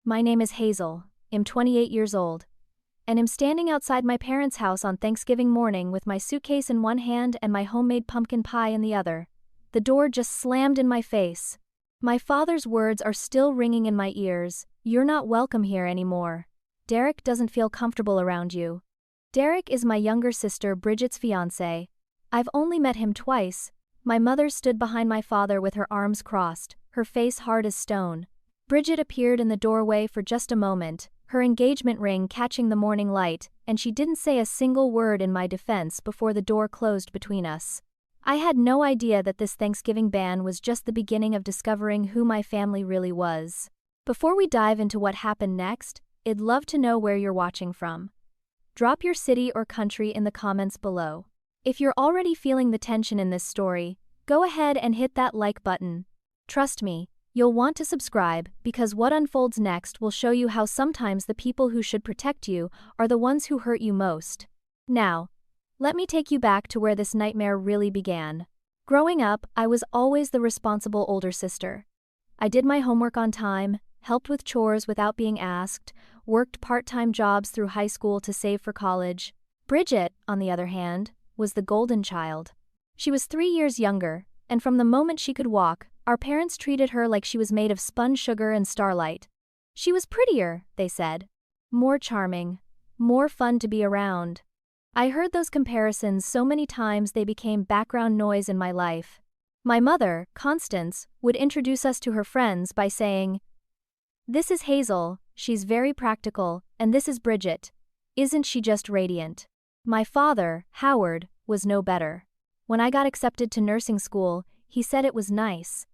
My name is Hazel, I'm 28 years old, and I'm standing outside my parents' house on Thanksgiving morning with my suitcase in one hand and my homemade pumpkin pie in the other. The door just slammed in my face. My father's words are still ringing in my ears. You're not welcome here anymore. Derek doesn't feel comfortable around you. Derek is my younger sister Bridget's fiancé. I've only met him twice. My mother stood behind my father with her arms crossed, her face hard as stone. Bridget appeared in the doorway for just a moment, her engagement ring catching the morning light, and she didn't say a single word in my defense before the door closed between us. I had no idea that this Thanksgiving ban was just the beginning of discovering who my family really was. Before we dive into what happened next, I'd love to know where you're watching from. Drop your city or country in the comments below. If you're already feeling the tension in this story, go ahead and hit that like button. Trust me, you'll want to subscribe because what unfolds next will show you how sometimes the people who should protect you are the ones who hurt you most. Now, let me take you back to where this nightmare really began. Growing up, I was always the responsible older sister. I did my homework on time, helped with chores without being asked, worked part-time jobs through high school to save for college. Bridget, on the other hand, was the golden child. She was 3 years younger, and from the moment she could walk, our parents treated her like she was made of spun sugar and starlight. She was prettier, they said. More charming. More fun to be around. I heard those comparisons so many times they became background noise in my life. My mother, Constance, would introduce us to her friends by saying, "This is Hazel, she's very practical, and this is Bridget. Isn't she just radiant?" My father, Howard, was no better. When I got accepted to nursing school, he said it was nice.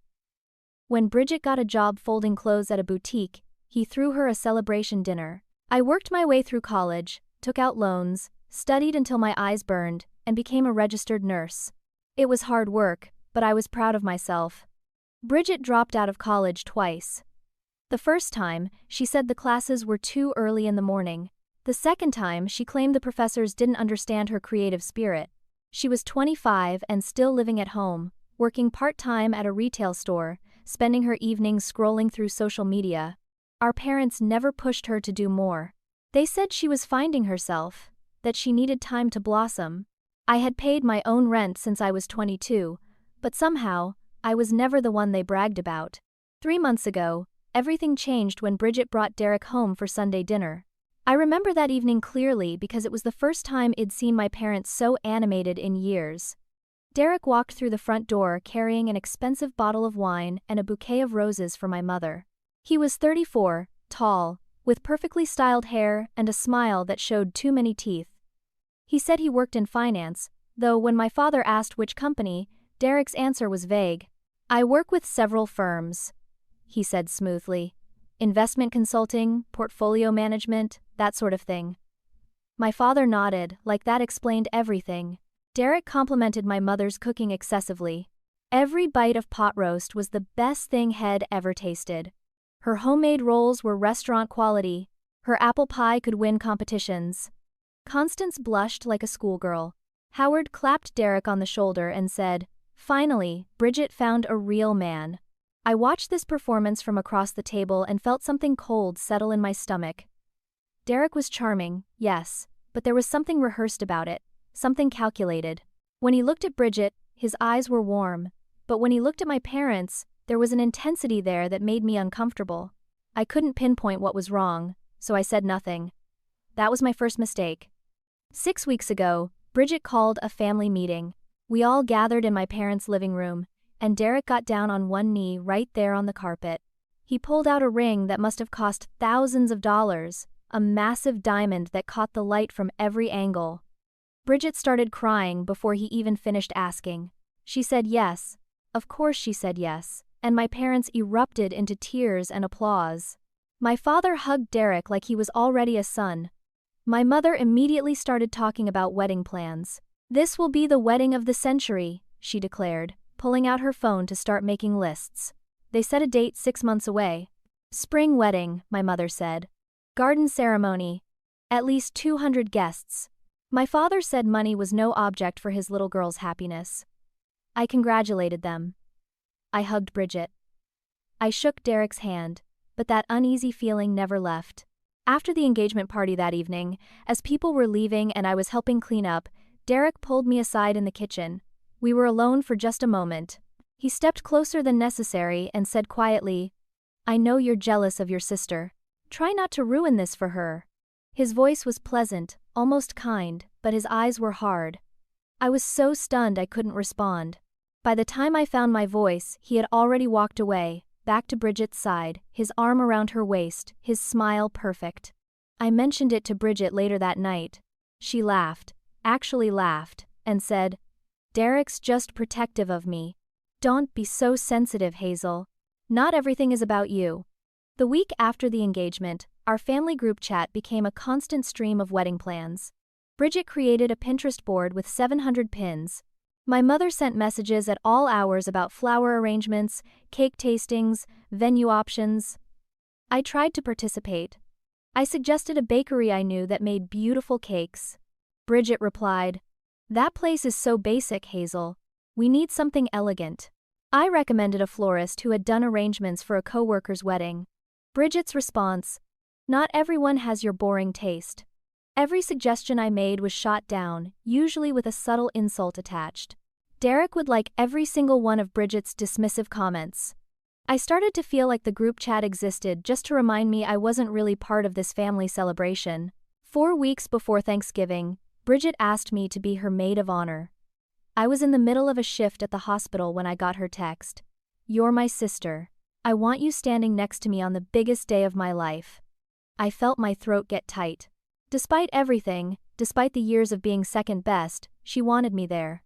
When Bridget got a job folding clothes at a boutique, he threw her a celebration dinner. I worked my way through college, took out loans, studied until my eyes burned, and became a registered nurse. It was hard work, but I was proud of myself. Bridget dropped out of college twice. The first time, she said the classes were too early in the morning. The second time, she claimed the professors didn't understand her creative spirit. She was 25 and still living at home, working part-time at a retail store, spending her evenings scrolling through social media. Our parents never pushed her to do more. They said she was finding herself, that she needed time to blossom. I had paid my own rent since I was 22, but somehow, I was never the one they bragged about. 3 months ago, everything changed when Bridget brought Derek home for Sunday dinner. I remember that evening clearly because it was the first time I'd seen my parents so animated in years. Derek walked through the front door carrying an expensive bottle of wine and a bouquet of roses for my mother. He was 34, tall, with perfectly styled hair and a smile that showed too many teeth. He said he worked in finance, though when my father asked which company, Derek's answer was vague. "I work with several firms," he said smoothly. "Investment consulting, portfolio management, that sort of thing." My father nodded, like that explained everything. Derek complimented my mother's cooking excessively. Every bite of pot roast was the best thing he'd ever tasted. Her homemade rolls were restaurant quality. Her apple pie could win competitions. Constance blushed like a schoolgirl. Howard clapped Derek on the shoulder and said, "Finally, Bridget found a real man." I watched this performance from across the table and felt something cold settle in my stomach. Derek was charming, yes, but there was something rehearsed about it, something calculated. When he looked at Bridget, his eyes were warm, but when he looked at my parents, there was an intensity there that made me uncomfortable. I couldn't pinpoint what was wrong, so I said nothing. That was my first mistake. 6 weeks ago, Bridget called a family meeting. We all gathered in my parents' living room, and Derek got down on one knee right there on the carpet. He pulled out a ring that must have cost thousands of dollars, a massive diamond that caught the light from every angle. Bridget started crying before he even finished asking. She said yes. Of course she said yes, and my parents erupted into tears and applause. My father hugged Derek like he was already a son. My mother immediately started talking about wedding plans. "This will be the wedding of the century," she declared, pulling out her phone to start making lists. They set a date 6 months away. "Spring wedding," my mother said. "Garden ceremony. At least 200 guests." My father said money was no object for his little girl's happiness. I congratulated them. I hugged Bridget. I shook Derek's hand, but that uneasy feeling never left. After the engagement party that evening, as people were leaving and I was helping clean up, Derek pulled me aside in the kitchen. We were alone for just a moment. He stepped closer than necessary and said quietly, "I know you're jealous of your sister. Try not to ruin this for her." His voice was pleasant, almost kind, but his eyes were hard. I was so stunned I couldn't respond. By the time I found my voice, he had already walked away, back to Bridget's side, his arm around her waist, his smile perfect. I mentioned it to Bridget later that night. She laughed, actually laughed, and said, "Derek's just protective of me. Don't be so sensitive, Hazel. Not everything is about you." The week after the engagement, our family group chat became a constant stream of wedding plans. Bridget created a Pinterest board with 700 pins. My mother sent messages at all hours about flower arrangements, cake tastings, venue options. I tried to participate. I suggested a bakery I knew that made beautiful cakes. Bridget replied, "That place is so basic, Hazel. We need something elegant." I recommended a florist who had done arrangements for a coworker's wedding. Bridget's response, "Not everyone has your boring taste." Every suggestion I made was shot down, usually with a subtle insult attached. Derek would like every single one of Bridget's dismissive comments. I started to feel like the group chat existed just to remind me I wasn't really part of this family celebration. 4 weeks before Thanksgiving, Bridget asked me to be her maid of honor. I was in the middle of a shift at the hospital when I got her text. "You're my sister. I want you standing next to me on the biggest day of my life." I felt my throat get tight. Despite everything, despite the years of being second best, she wanted me there.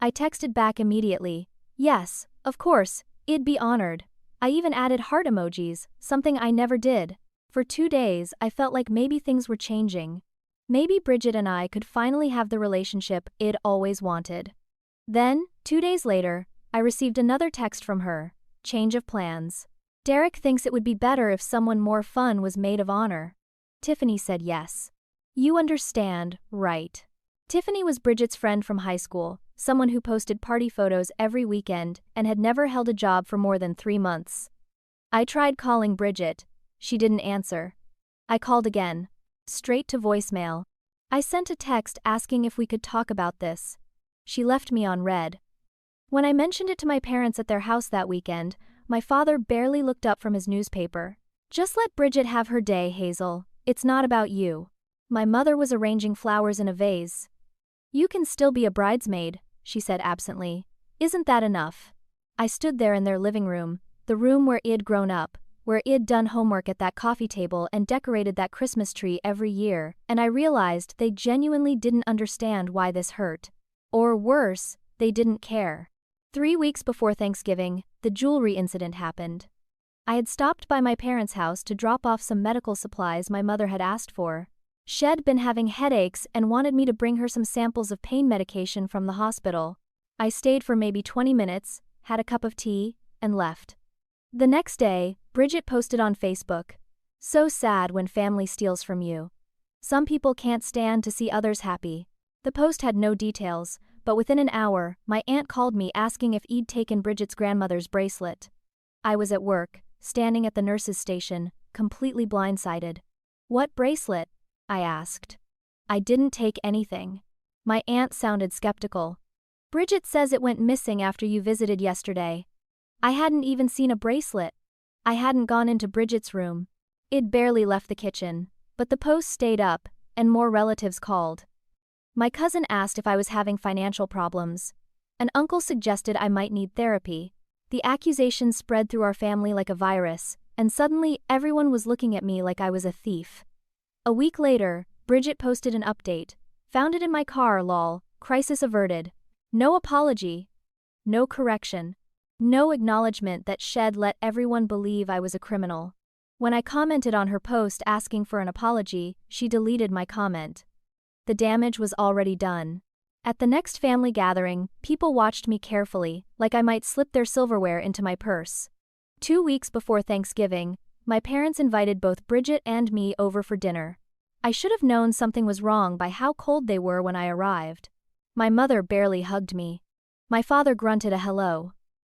I texted back immediately, "Yes, of course, I'd be honored." I even added heart emojis, something I never did. For 2 days, I felt like maybe things were changing. Maybe Bridget and I could finally have the relationship I'd always wanted. Then, 2 days later, I received another text from her. Change of plans. "Derek thinks it would be better if someone more fun was maid of honor." Tiffany said yes. You understand, right? Tiffany was Bridget's friend from high school, someone who posted party photos every weekend and had never held a job for more than 3 months. I tried calling Bridget. She didn't answer. I called again. Straight to voicemail. I sent a text asking if we could talk about this. She left me on read. When I mentioned it to my parents at their house that weekend, my father barely looked up from his newspaper. "Just let Bridget have her day, Hazel. It's not about you." My mother was arranging flowers in a vase. "You can still be a bridesmaid," she said absently. "Isn't that enough?" I stood there in their living room, the room where I'd grown up, where I'd done homework at that coffee table and decorated that Christmas tree every year, and I realized they genuinely didn't understand why this hurt. Or worse, they didn't care. 3 weeks before Thanksgiving, the jewelry incident happened. I had stopped by my parents' house to drop off some medical supplies my mother had asked for. She'd been having headaches and wanted me to bring her some samples of pain medication from the hospital. I stayed for maybe 20 minutes, had a cup of tea, and left. The next day, Bridget posted on Facebook, "So sad when family steals from you. Some people can't stand to see others happy." The post had no details, but within an hour, my aunt called me asking if I'd taken Bridget's grandmother's bracelet. I was at work, standing at the nurse's station, completely blindsided. "What bracelet?" I asked. "I didn't take anything." My aunt sounded skeptical. "Bridget says it went missing after you visited yesterday." I hadn't even seen a bracelet. I hadn't gone into Bridget's room. I'd barely left the kitchen, but the post stayed up, and more relatives called. My cousin asked if I was having financial problems. An uncle suggested I might need therapy. The accusations spread through our family like a virus, and suddenly everyone was looking at me like I was a thief. A week later, Bridget posted an update. "Found it in my car, lol. Crisis averted." No apology. No correction. No acknowledgement that she'd let everyone believe I was a criminal. When I commented on her post asking for an apology, she deleted my comment. The damage was already done. At the next family gathering, people watched me carefully, like I might slip their silverware into my purse. 2 weeks before Thanksgiving, my parents invited both Bridget and me over for dinner. I should have known something was wrong by how cold they were when I arrived. My mother barely hugged me. My father grunted a hello.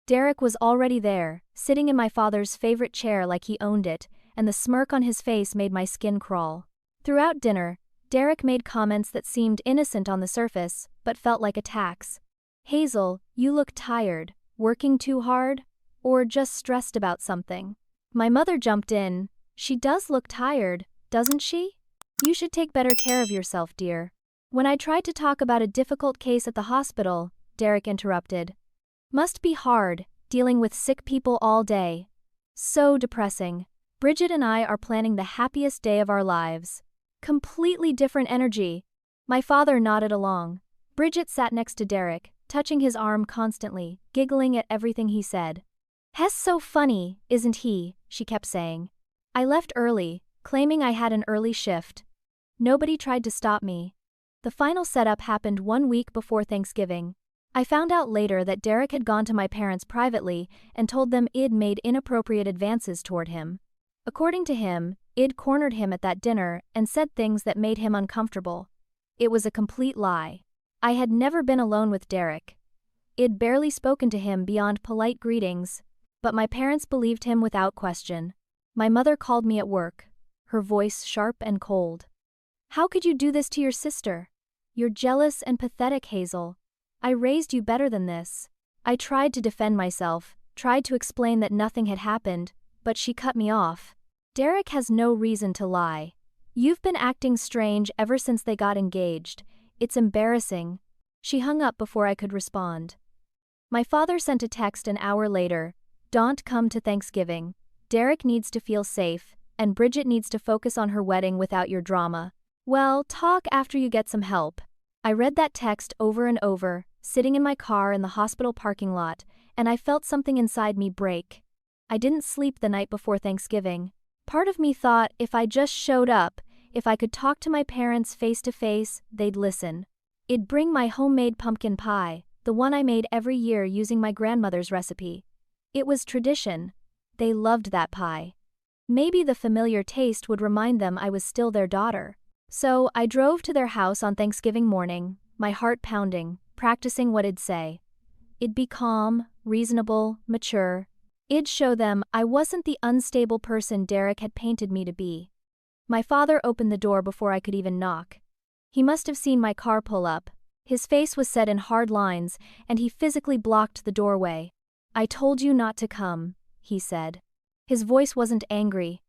Derek was already there, sitting in my father's favorite chair like he owned it, and the smirk on his face made my skin crawl. Throughout dinner, Derek made comments that seemed innocent on the surface, but felt like attacks. "Hazel, you look tired. Working too hard? Or just stressed about something?" My mother jumped in. "She does look tired, doesn't she? You should take better care of yourself, dear." When I tried to talk about a difficult case at the hospital, Derek interrupted. "Must be hard, dealing with sick people all day. So depressing. Bridget and I are planning the happiest day of our lives." Completely different energy. My father nodded along. Bridget sat next to Derek, touching his arm constantly, giggling at everything he said. "Hess so funny, isn't he?" she kept saying. I left early, claiming I had an early shift. Nobody tried to stop me. The final setup happened 1 week before Thanksgiving. I found out later that Derek had gone to my parents privately and told them I'd made inappropriate advances toward him. According to him, I'd cornered him at that dinner and said things that made him uncomfortable. It was a complete lie. I had never been alone with Derek. I'd barely spoken to him beyond polite greetings, but my parents believed him without question. My mother called me at work, her voice sharp and cold. "How could you do this to your sister? You're jealous and pathetic, Hazel. I raised you better than this." I tried to defend myself, tried to explain that nothing had happened, but she cut me off. "Derek has no reason to lie. You've been acting strange ever since they got engaged. It's embarrassing." She hung up before I could respond. My father sent a text an hour later. "Don't come to Thanksgiving. Derek needs to feel safe, and Bridget needs to focus on her wedding without your drama. Well, talk after you get some help." I read that text over and over, sitting in my car in the hospital parking lot, and I felt something inside me break. I didn't sleep the night before Thanksgiving. Part of me thought if I just showed up, if I could talk to my parents face to face, they'd listen. It'd bring my homemade pumpkin pie, the one I made every year using my grandmother's recipe. It was tradition. They loved that pie. Maybe the familiar taste would remind them I was still their daughter. So I drove to their house on Thanksgiving morning, my heart pounding, practicing what I'd say. It'd be calm, reasonable, mature. I'd show them I wasn't the unstable person Derek had painted me to be. My father opened the door before I could even knock. He must have seen my car pull up. His face was set in hard lines, and he physically blocked the doorway. "I told you not to come," he said. His voice wasn't angry.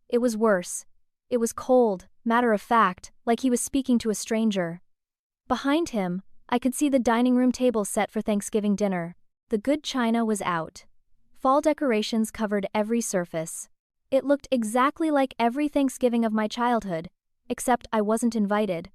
It was worse. It was cold, matter of fact, like he was speaking to a stranger. Behind him, I could see the dining room table set for Thanksgiving dinner. The good china was out. Fall decorations covered every surface. It looked exactly like every Thanksgiving of my childhood, except I wasn't invited.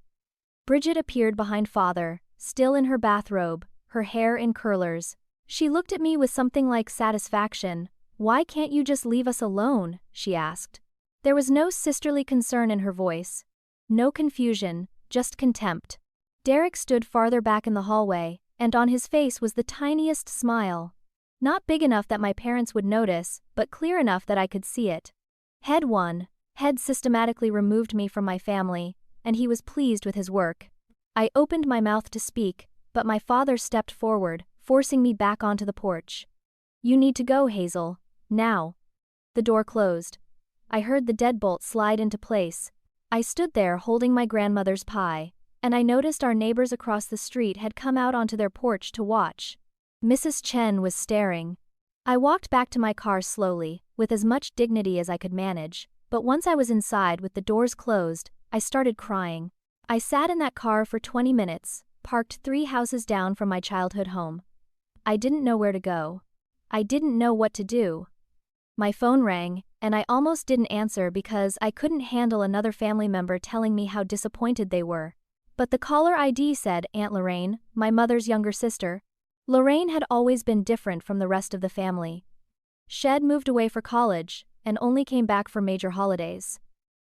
Bridget appeared behind Father, still in her bathrobe, her hair in curlers. She looked at me with something like satisfaction. "Why can't you just leave us alone?" she asked. There was no sisterly concern in her voice. No confusion, just contempt. Derek stood farther back in the hallway, and on his face was the tiniest smile. Not big enough that my parents would notice, but clear enough that I could see it. Head systematically removed me from my family, and he was pleased with his work. I opened my mouth to speak, but my father stepped forward, forcing me back onto the porch. "You need to go, Hazel. Now." The door closed. I heard the deadbolt slide into place. I stood there holding my grandmother's pie, and I noticed our neighbors across the street had come out onto their porch to watch. Mrs. Chen was staring. I walked back to my car slowly, with as much dignity as I could manage, but once I was inside with the doors closed, I started crying. I sat in that car for 20 minutes, parked 3 houses down from my childhood home. I didn't know where to go. I didn't know what to do. My phone rang, and I almost didn't answer because I couldn't handle another family member telling me how disappointed they were. But the caller ID said Aunt Lorraine, my mother's younger sister. Lorraine had always been different from the rest of the family. Shed moved away for college, and only came back for major holidays.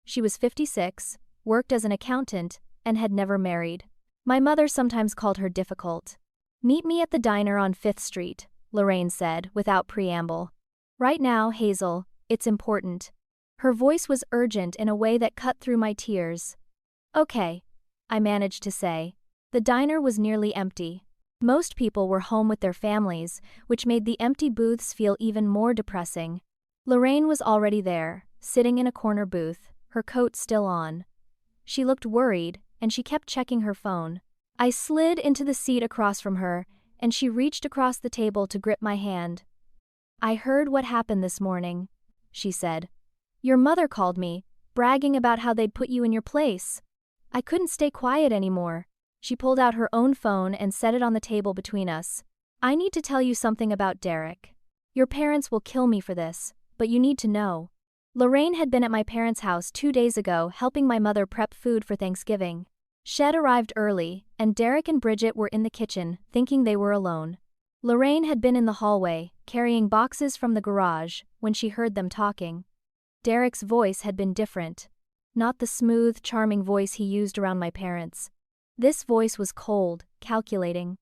She was 56, worked as an accountant, and had never married. My mother sometimes called her difficult. "Meet me at the diner on 5th Street, Lorraine said, without preamble. "Right now, Hazel, it's important." Her voice was urgent in a way that cut through my tears. "Okay," I managed to say. The diner was nearly empty. Most people were home with their families, which made the empty booths feel even more depressing. Lorraine was already there, sitting in a corner booth, her coat still on. She looked worried, and she kept checking her phone. I slid into the seat across from her, and she reached across the table to grip my hand. "I heard what happened this morning," she said. "Your mother called me, bragging about how they'd put you in your place." I couldn't stay quiet anymore. She pulled out her own phone and set it on the table between us. "I need to tell you something about Derek. Your parents will kill me for this, but you need to know." Lorraine had been at my parents' house 2 days ago helping my mother prep food for Thanksgiving. Shed arrived early, and Derek and Bridget were in the kitchen, thinking they were alone. Lorraine had been in the hallway, carrying boxes from the garage, when she heard them talking. Derek's voice had been different. Not the smooth, charming voice he used around my parents. This voice was cold, calculating.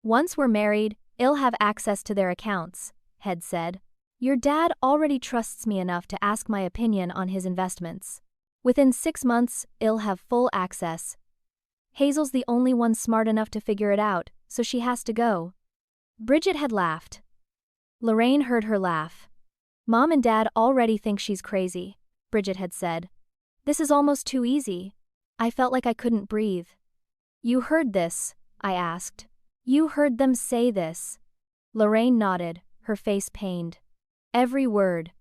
"Once we're married, I'll have access to their accounts," Head said. "Your dad already trusts me enough to ask my opinion on his investments. Within 6 months, I'll have full access. Hazel's the only one smart enough to figure it out, so she has to go." Bridget had laughed. Lorraine heard her laugh. "Mom and Dad already think she's crazy," Bridget had said. "This is almost too easy." I felt like I couldn't breathe. "You heard this?" I asked. "You heard them say this?" Lorraine nodded, her face pained. "Every word.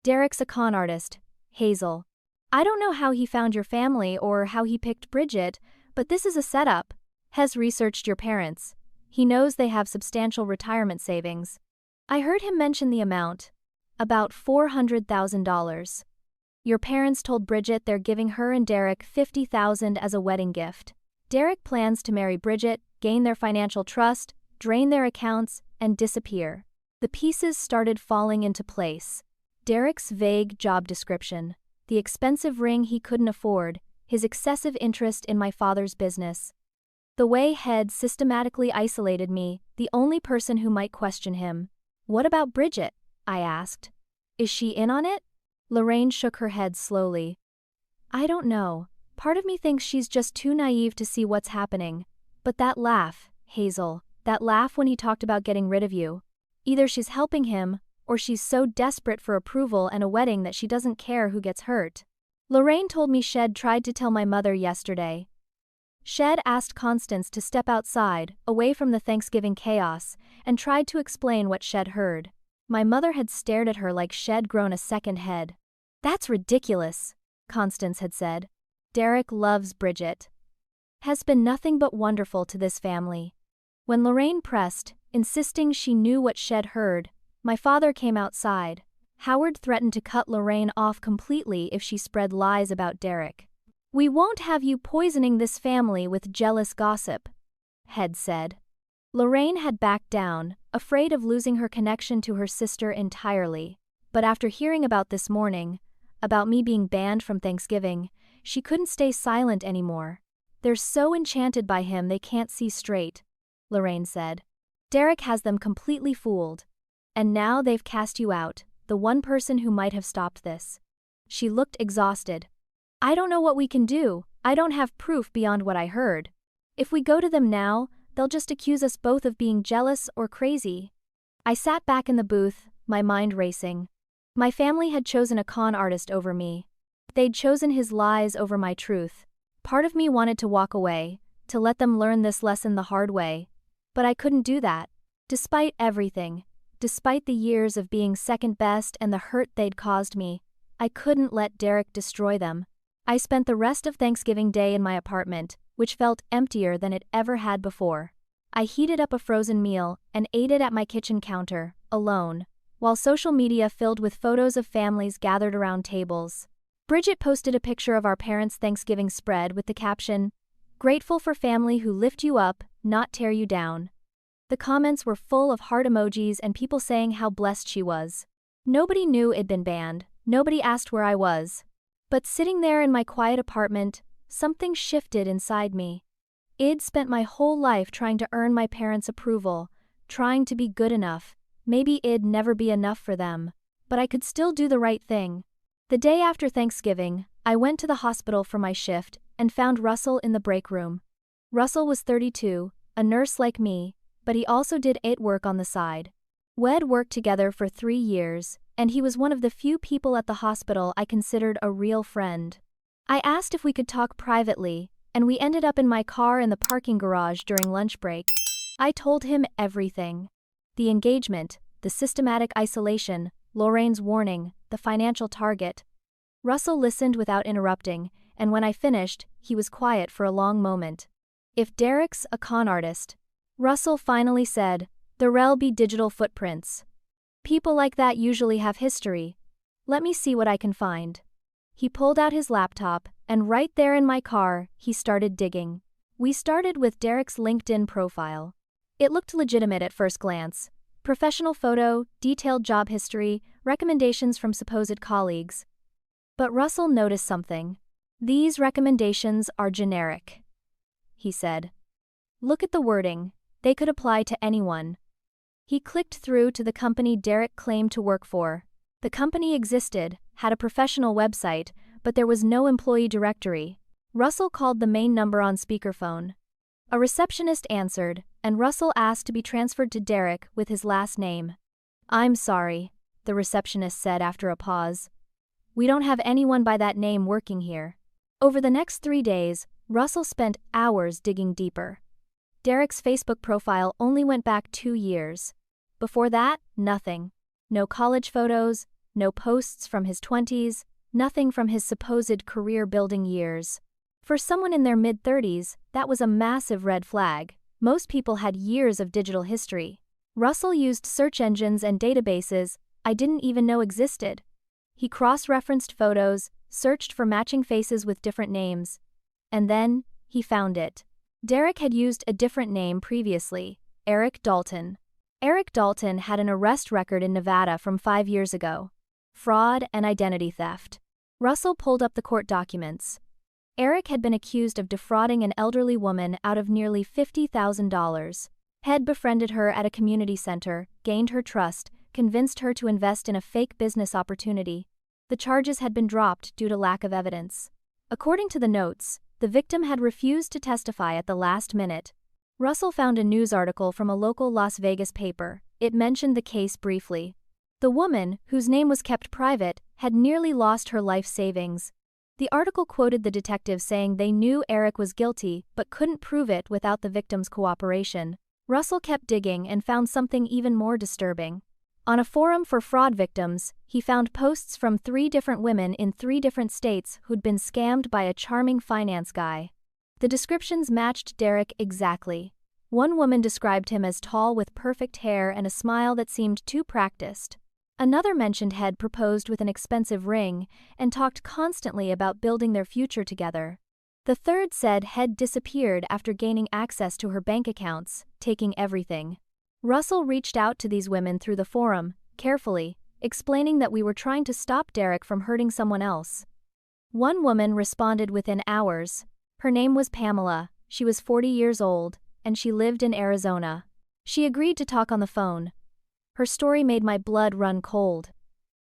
Derek's a con artist, Hazel. I don't know how he found your family or how he picked Bridget, but this is a setup. Has researched your parents. He knows they have substantial retirement savings. I heard him mention the amount. About $400,000. Your parents told Bridget they're giving her and Derek $50,000 as a wedding gift. Derek plans to marry Bridget, gain their financial trust, drain their accounts, and disappear." The pieces started falling into place. Derek's vague job description, the expensive ring he couldn't afford, his excessive interest in my father's business. The way Head systematically isolated me, the only person who might question him. "What about Bridget?" I asked. "Is she in on it?" Lorraine shook her head slowly. "I don't know. Part of me thinks she's just too naive to see what's happening. But that laugh, Hazel, that laugh when he talked about getting rid of you. Either she's helping him, or she's so desperate for approval and a wedding that she doesn't care who gets hurt." Lorraine told me Shed tried to tell my mother yesterday. Shed asked Constance to step outside, away from the Thanksgiving chaos, and tried to explain what Shed heard. My mother had stared at her like Shed grown a second head. "That's ridiculous," Constance had said. "Derek loves Bridget. Has been nothing but wonderful to this family." When Lorraine pressed, insisting she knew what Shed heard, my father came outside. Howard threatened to cut Lorraine off completely if she spread lies about Derek. "We won't have you poisoning this family with jealous gossip," Head said. Lorraine had backed down, afraid of losing her connection to her sister entirely. But after hearing about this morning, about me being banned from Thanksgiving, she couldn't stay silent anymore. "They're so enchanted by him they can't see straight," Lorraine said. "Derek has them completely fooled. And now they've cast you out, the one person who might have stopped this." She looked exhausted. "I don't know what we can do. I don't have proof beyond what I heard. If we go to them now, they'll just accuse us both of being jealous or crazy." I sat back in the booth, my mind racing. My family had chosen a con artist over me. They'd chosen his lies over my truth. Part of me wanted to walk away, to let them learn this lesson the hard way. But I couldn't do that. Despite everything, despite the years of being second best and the hurt they'd caused me, I couldn't let Derek destroy them. I spent the rest of Thanksgiving Day in my apartment, which felt emptier than it ever had before. I heated up a frozen meal and ate it at my kitchen counter, alone, while social media filled with photos of families gathered around tables. Bridget posted a picture of our parents' Thanksgiving spread with the caption, "Grateful for family who lift you up, not tear you down." The comments were full of heart emojis and people saying how blessed she was. Nobody knew it'd been banned, nobody asked where I was. But sitting there in my quiet apartment, something shifted inside me. I'd spent my whole life trying to earn my parents' approval, trying to be good enough. Maybe it'd never be enough for them, but I could still do the right thing. The day after Thanksgiving, I went to the hospital for my shift and found Russell in the break room. Russell was 32, a nurse like me, but he also did work on the side. We'd worked together for 3 years, and he was one of the few people at the hospital I considered a real friend. I asked if we could talk privately, and we ended up in my car in the parking garage during lunch break. I told him everything. The engagement, the systematic isolation, Lorraine's warning, the financial target. Russell listened without interrupting, and when I finished, he was quiet for a long moment. If Derek's a con artist, Russell finally said, there'll be digital footprints. People like that usually have history. Let me see what I can find. He pulled out his laptop, and right there in my car, he started digging. We started with Derek's LinkedIn profile. It looked legitimate at first glance. Professional photo, detailed job history, recommendations from supposed colleagues. But Russell noticed something. These recommendations are generic, he said. Look at the wording. They could apply to anyone. He clicked through to the company Derek claimed to work for. The company existed, had a professional website, but there was no employee directory. Russell called the main number on speakerphone. A receptionist answered, and Russell asked to be transferred to Derek with his last name. I'm sorry, the receptionist said after a pause. We don't have anyone by that name working here. Over the next 3 days, Russell spent hours digging deeper. Derek's Facebook profile only went back 2 years. Before that, nothing. No college photos, no posts from his 20s, nothing from his supposed career-building years. For someone in their mid-30s, that was a massive red flag. Most people had years of digital history. Russell used search engines and databases I didn't even know existed. He cross-referenced photos, searched for matching faces with different names. And then, he found it. Derek had used a different name previously, Eric Dalton. Eric Dalton had an arrest record in Nevada from 5 years ago. Fraud and identity theft. Russell pulled up the court documents. Eric had been accused of defrauding an elderly woman out of nearly $50,000. Had befriended her at a community center, gained her trust, convinced her to invest in a fake business opportunity. The charges had been dropped due to lack of evidence. According to the notes, the victim had refused to testify at the last minute. Russell found a news article from a local Las Vegas paper. It mentioned the case briefly. The woman, whose name was kept private, had nearly lost her life savings. The article quoted the detective saying they knew Eric was guilty but couldn't prove it without the victim's cooperation. Russell kept digging and found something even more disturbing. On a forum for fraud victims, he found posts from 3 different women in 3 different states who'd been scammed by a charming finance guy. The descriptions matched Derek exactly. One woman described him as tall with perfect hair and a smile that seemed too practiced. Another mentioned Head proposed with an expensive ring and talked constantly about building their future together. The third said Head disappeared after gaining access to her bank accounts, taking everything. Russell reached out to these women through the forum, carefully, explaining that we were trying to stop Derek from hurting someone else. One woman responded within hours. Her name was Pamela, she was 40 years old, and she lived in Arizona. She agreed to talk on the phone. Her story made my blood run cold.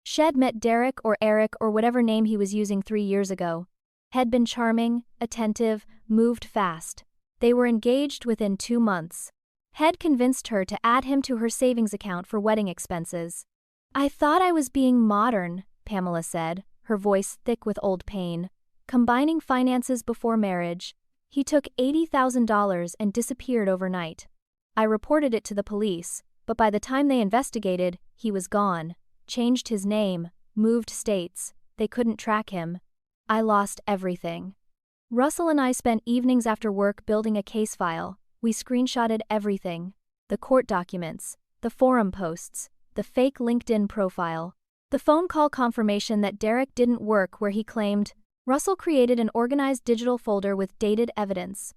Shed met Derek or Eric or whatever name he was using 3 years ago. Had been charming, attentive, moved fast. They were engaged within 2 months. Had convinced her to add him to her savings account for wedding expenses. I thought I was being modern, Pamela said, her voice thick with old pain. Combining finances before marriage. He took $80,000 and disappeared overnight. I reported it to the police, but by the time they investigated, he was gone. Changed his name, moved states. They couldn't track him. I lost everything. Russell and I spent evenings after work building a case file. We screenshotted everything. The court documents, the forum posts, the fake LinkedIn profile, the phone call confirmation that Derek didn't work where he claimed. Russell created an organized digital folder with dated evidence.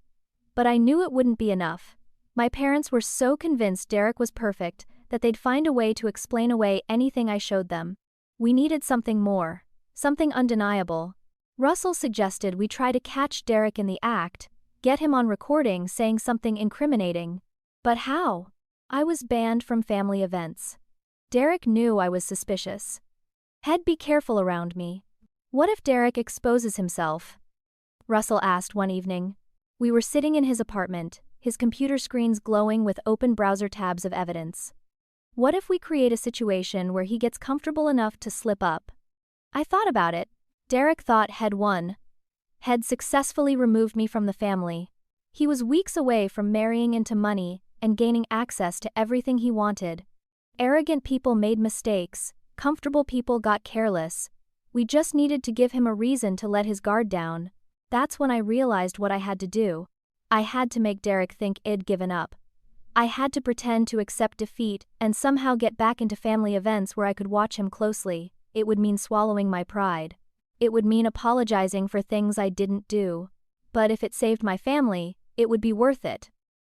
But I knew it wouldn't be enough. My parents were so convinced Derek was perfect that they'd find a way to explain away anything I showed them. We needed something more, something undeniable. Russell suggested we try to catch Derek in the act, get him on recording saying something incriminating. But how? I was banned from family events. Derek knew I was suspicious. Head be careful around me. What if Derek exposes himself? Russell asked one evening. We were sitting in his apartment, his computer screens glowing with open browser tabs of evidence. What if we create a situation where he gets comfortable enough to slip up? I thought about it. Derek thought Head won. Head successfully removed me from the family. He was weeks away from marrying into money and gaining access to everything he wanted. Arrogant people made mistakes, comfortable people got careless. We just needed to give him a reason to let his guard down. That's when I realized what I had to do. I had to make Derek think I'd given up. I had to pretend to accept defeat and somehow get back into family events where I could watch him closely. It would mean swallowing my pride. It would mean apologizing for things I didn't do. But if it saved my family, it would be worth it.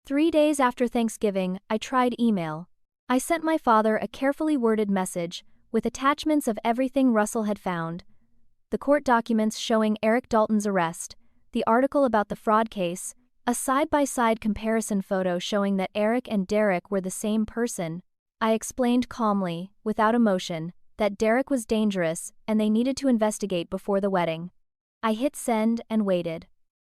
3 days after Thanksgiving, I tried email. I sent my father a carefully worded message with attachments of everything Russell had found. The court documents showing Eric Dalton's arrest, the article about the fraud case, a side-by-side comparison photo showing that Eric and Derek were the same person. I explained calmly, without emotion, that Derek was dangerous and they needed to investigate before the wedding. I hit send and waited.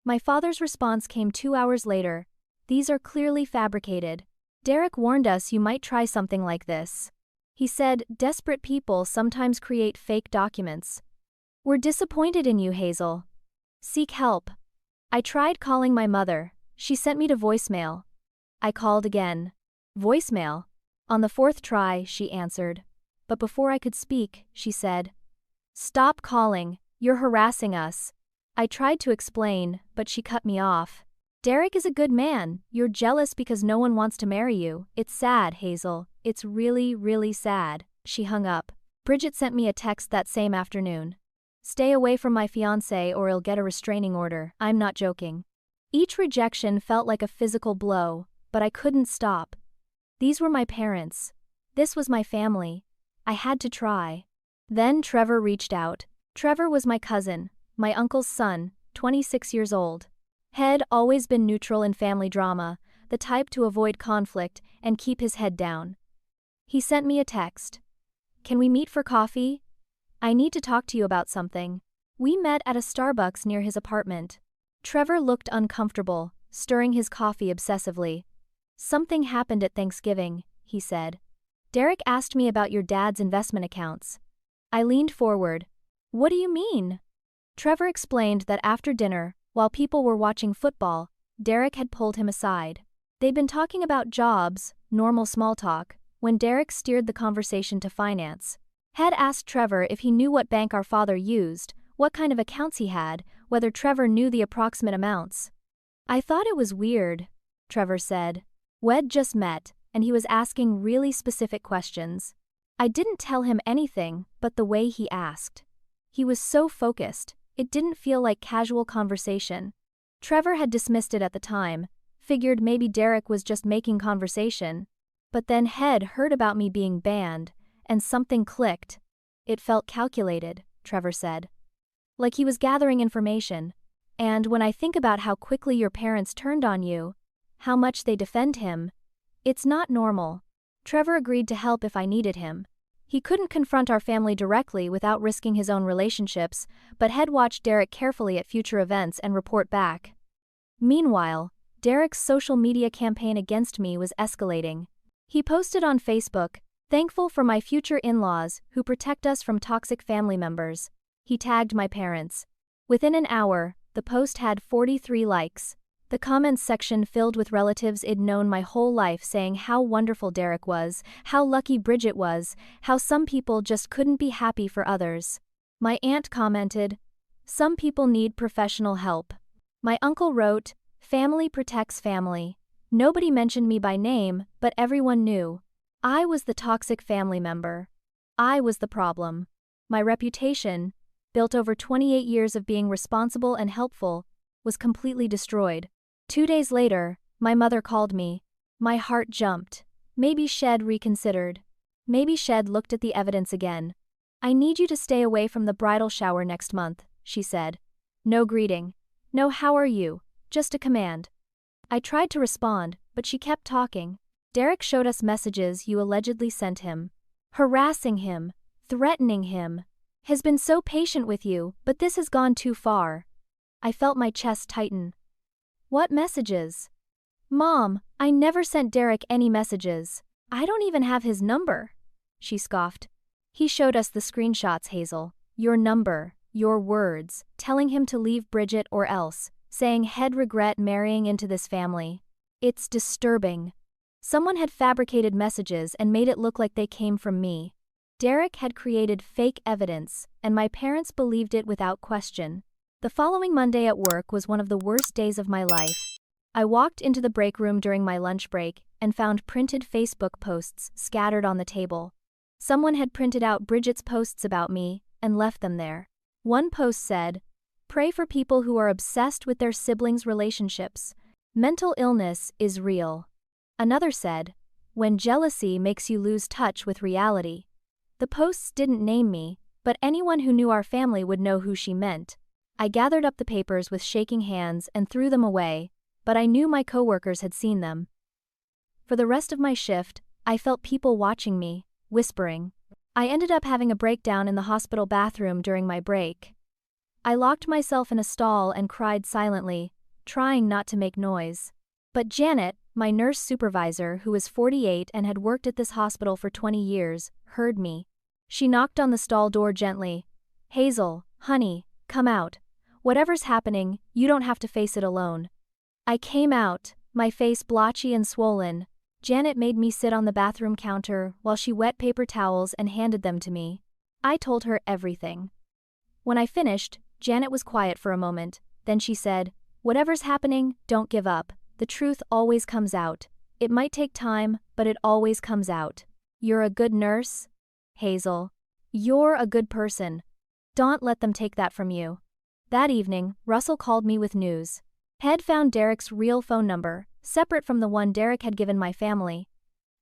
My father's response came 2 hours later. These are clearly fabricated. Derek warned us you might try something like this. He said, desperate people sometimes create fake documents. We're disappointed in you, Hazel. Seek help. I tried calling my mother. She sent me to voicemail. I called again. Voicemail. On the 4th try, she answered. But before I could speak, she said, "Stop calling, you're harassing us." I tried to explain, but she cut me off. Derek is a good man, you're jealous because no one wants to marry you. It's sad, Hazel. It's really, really sad. She hung up. Bridget sent me a text that same afternoon. Stay away from my fiancé or he'll get a restraining order. I'm not joking. Each rejection felt like a physical blow, but I couldn't stop. These were my parents. This was my family. I had to try. Then Trevor reached out. Trevor was my cousin, my uncle's son, 26 years old. Had always been neutral in family drama, the type to avoid conflict and keep his head down. He sent me a text. Can we meet for coffee? I need to talk to you about something. We met at a Starbucks near his apartment. Trevor looked uncomfortable, stirring his coffee obsessively. Something happened at Thanksgiving, he said. Derek asked me about your dad's investment accounts. I leaned forward. What do you mean? Trevor explained that after dinner, while people were watching football, Derek had pulled him aside. They'd been talking about jobs, normal small talk, when Derek steered the conversation to finance. Had asked Trevor if he knew what bank our father used, what kind of accounts he had, whether Trevor knew the approximate amounts. I thought it was weird, Trevor said. We'd just met, and he was asking really specific questions. I didn't tell him anything, but the way he asked. He was so focused, it didn't feel like casual conversation. Trevor had dismissed it at the time, figured maybe Derek was just making conversation. But then Head heard about me being banned, and something clicked. It felt calculated, Trevor said. Like he was gathering information. And when I think about how quickly your parents turned on you, how much they defend him, it's not normal. Trevor agreed to help if I needed him. He couldn't confront our family directly without risking his own relationships, but Head watched Derek carefully at future events and report back. Meanwhile, Derek's social media campaign against me was escalating. He posted on Facebook, "Thankful for my future in-laws who protect us from toxic family members." He tagged my parents. Within an hour, the post had 43 likes. The comments section filled with relatives I'd known my whole life saying how wonderful Derek was, how lucky Bridget was, how some people just couldn't be happy for others. My aunt commented, "Some people need professional help." My uncle wrote, "Family protects family." Nobody mentioned me by name, but everyone knew. I was the toxic family member. I was the problem. My reputation, built over 28 years of being responsible and helpful, was completely destroyed. 2 days later, my mother called me. My heart jumped. Maybe Shed reconsidered. Maybe Shed looked at the evidence again. "I need you to stay away from the bridal shower next month," she said. No greeting. No "how are you," just a command. I tried to respond, but she kept talking. "Derek showed us messages you allegedly sent him. Harassing him, threatening him. Has been so patient with you, but this has gone too far." I felt my chest tighten. "What messages?" Mom, I never sent Derek any messages. I don't even have his number. She scoffed. He showed us the screenshots, Hazel. Your number, your words, telling him to leave Bridget or else, saying he'd regret marrying into this family. It's disturbing. Someone had fabricated messages and made it look like they came from me. Derek had created fake evidence, and my parents believed it without question. The following Monday at work was one of the worst days of my life. I walked into the break room during my lunch break and found printed Facebook posts scattered on the table. Someone had printed out Bridget's posts about me and left them there. One post said, "Pray for people who are obsessed with their siblings' relationships. Mental illness is real." Another said, "When jealousy makes you lose touch with reality." The posts didn't name me, but anyone who knew our family would know who she meant. I gathered up the papers with shaking hands and threw them away, but I knew my coworkers had seen them. For the rest of my shift, I felt people watching me, whispering. I ended up having a breakdown in the hospital bathroom during my break. I locked myself in a stall and cried silently, trying not to make noise. But Janet, my nurse supervisor who was 48 and had worked at this hospital for 20 years, heard me. She knocked on the stall door gently. "Hazel, honey, come out. Whatever's happening, you don't have to face it alone." I came out, my face blotchy and swollen. Janet made me sit on the bathroom counter while she wet paper towels and handed them to me. I told her everything. When I finished, Janet was quiet for a moment, then she said, "Whatever's happening, don't give up. The truth always comes out. It might take time, but it always comes out. You're a good nurse, Hazel. You're a good person. Don't let them take that from you." That evening, Russell called me with news. He'd found Derek's real phone number, separate from the one Derek had given my family.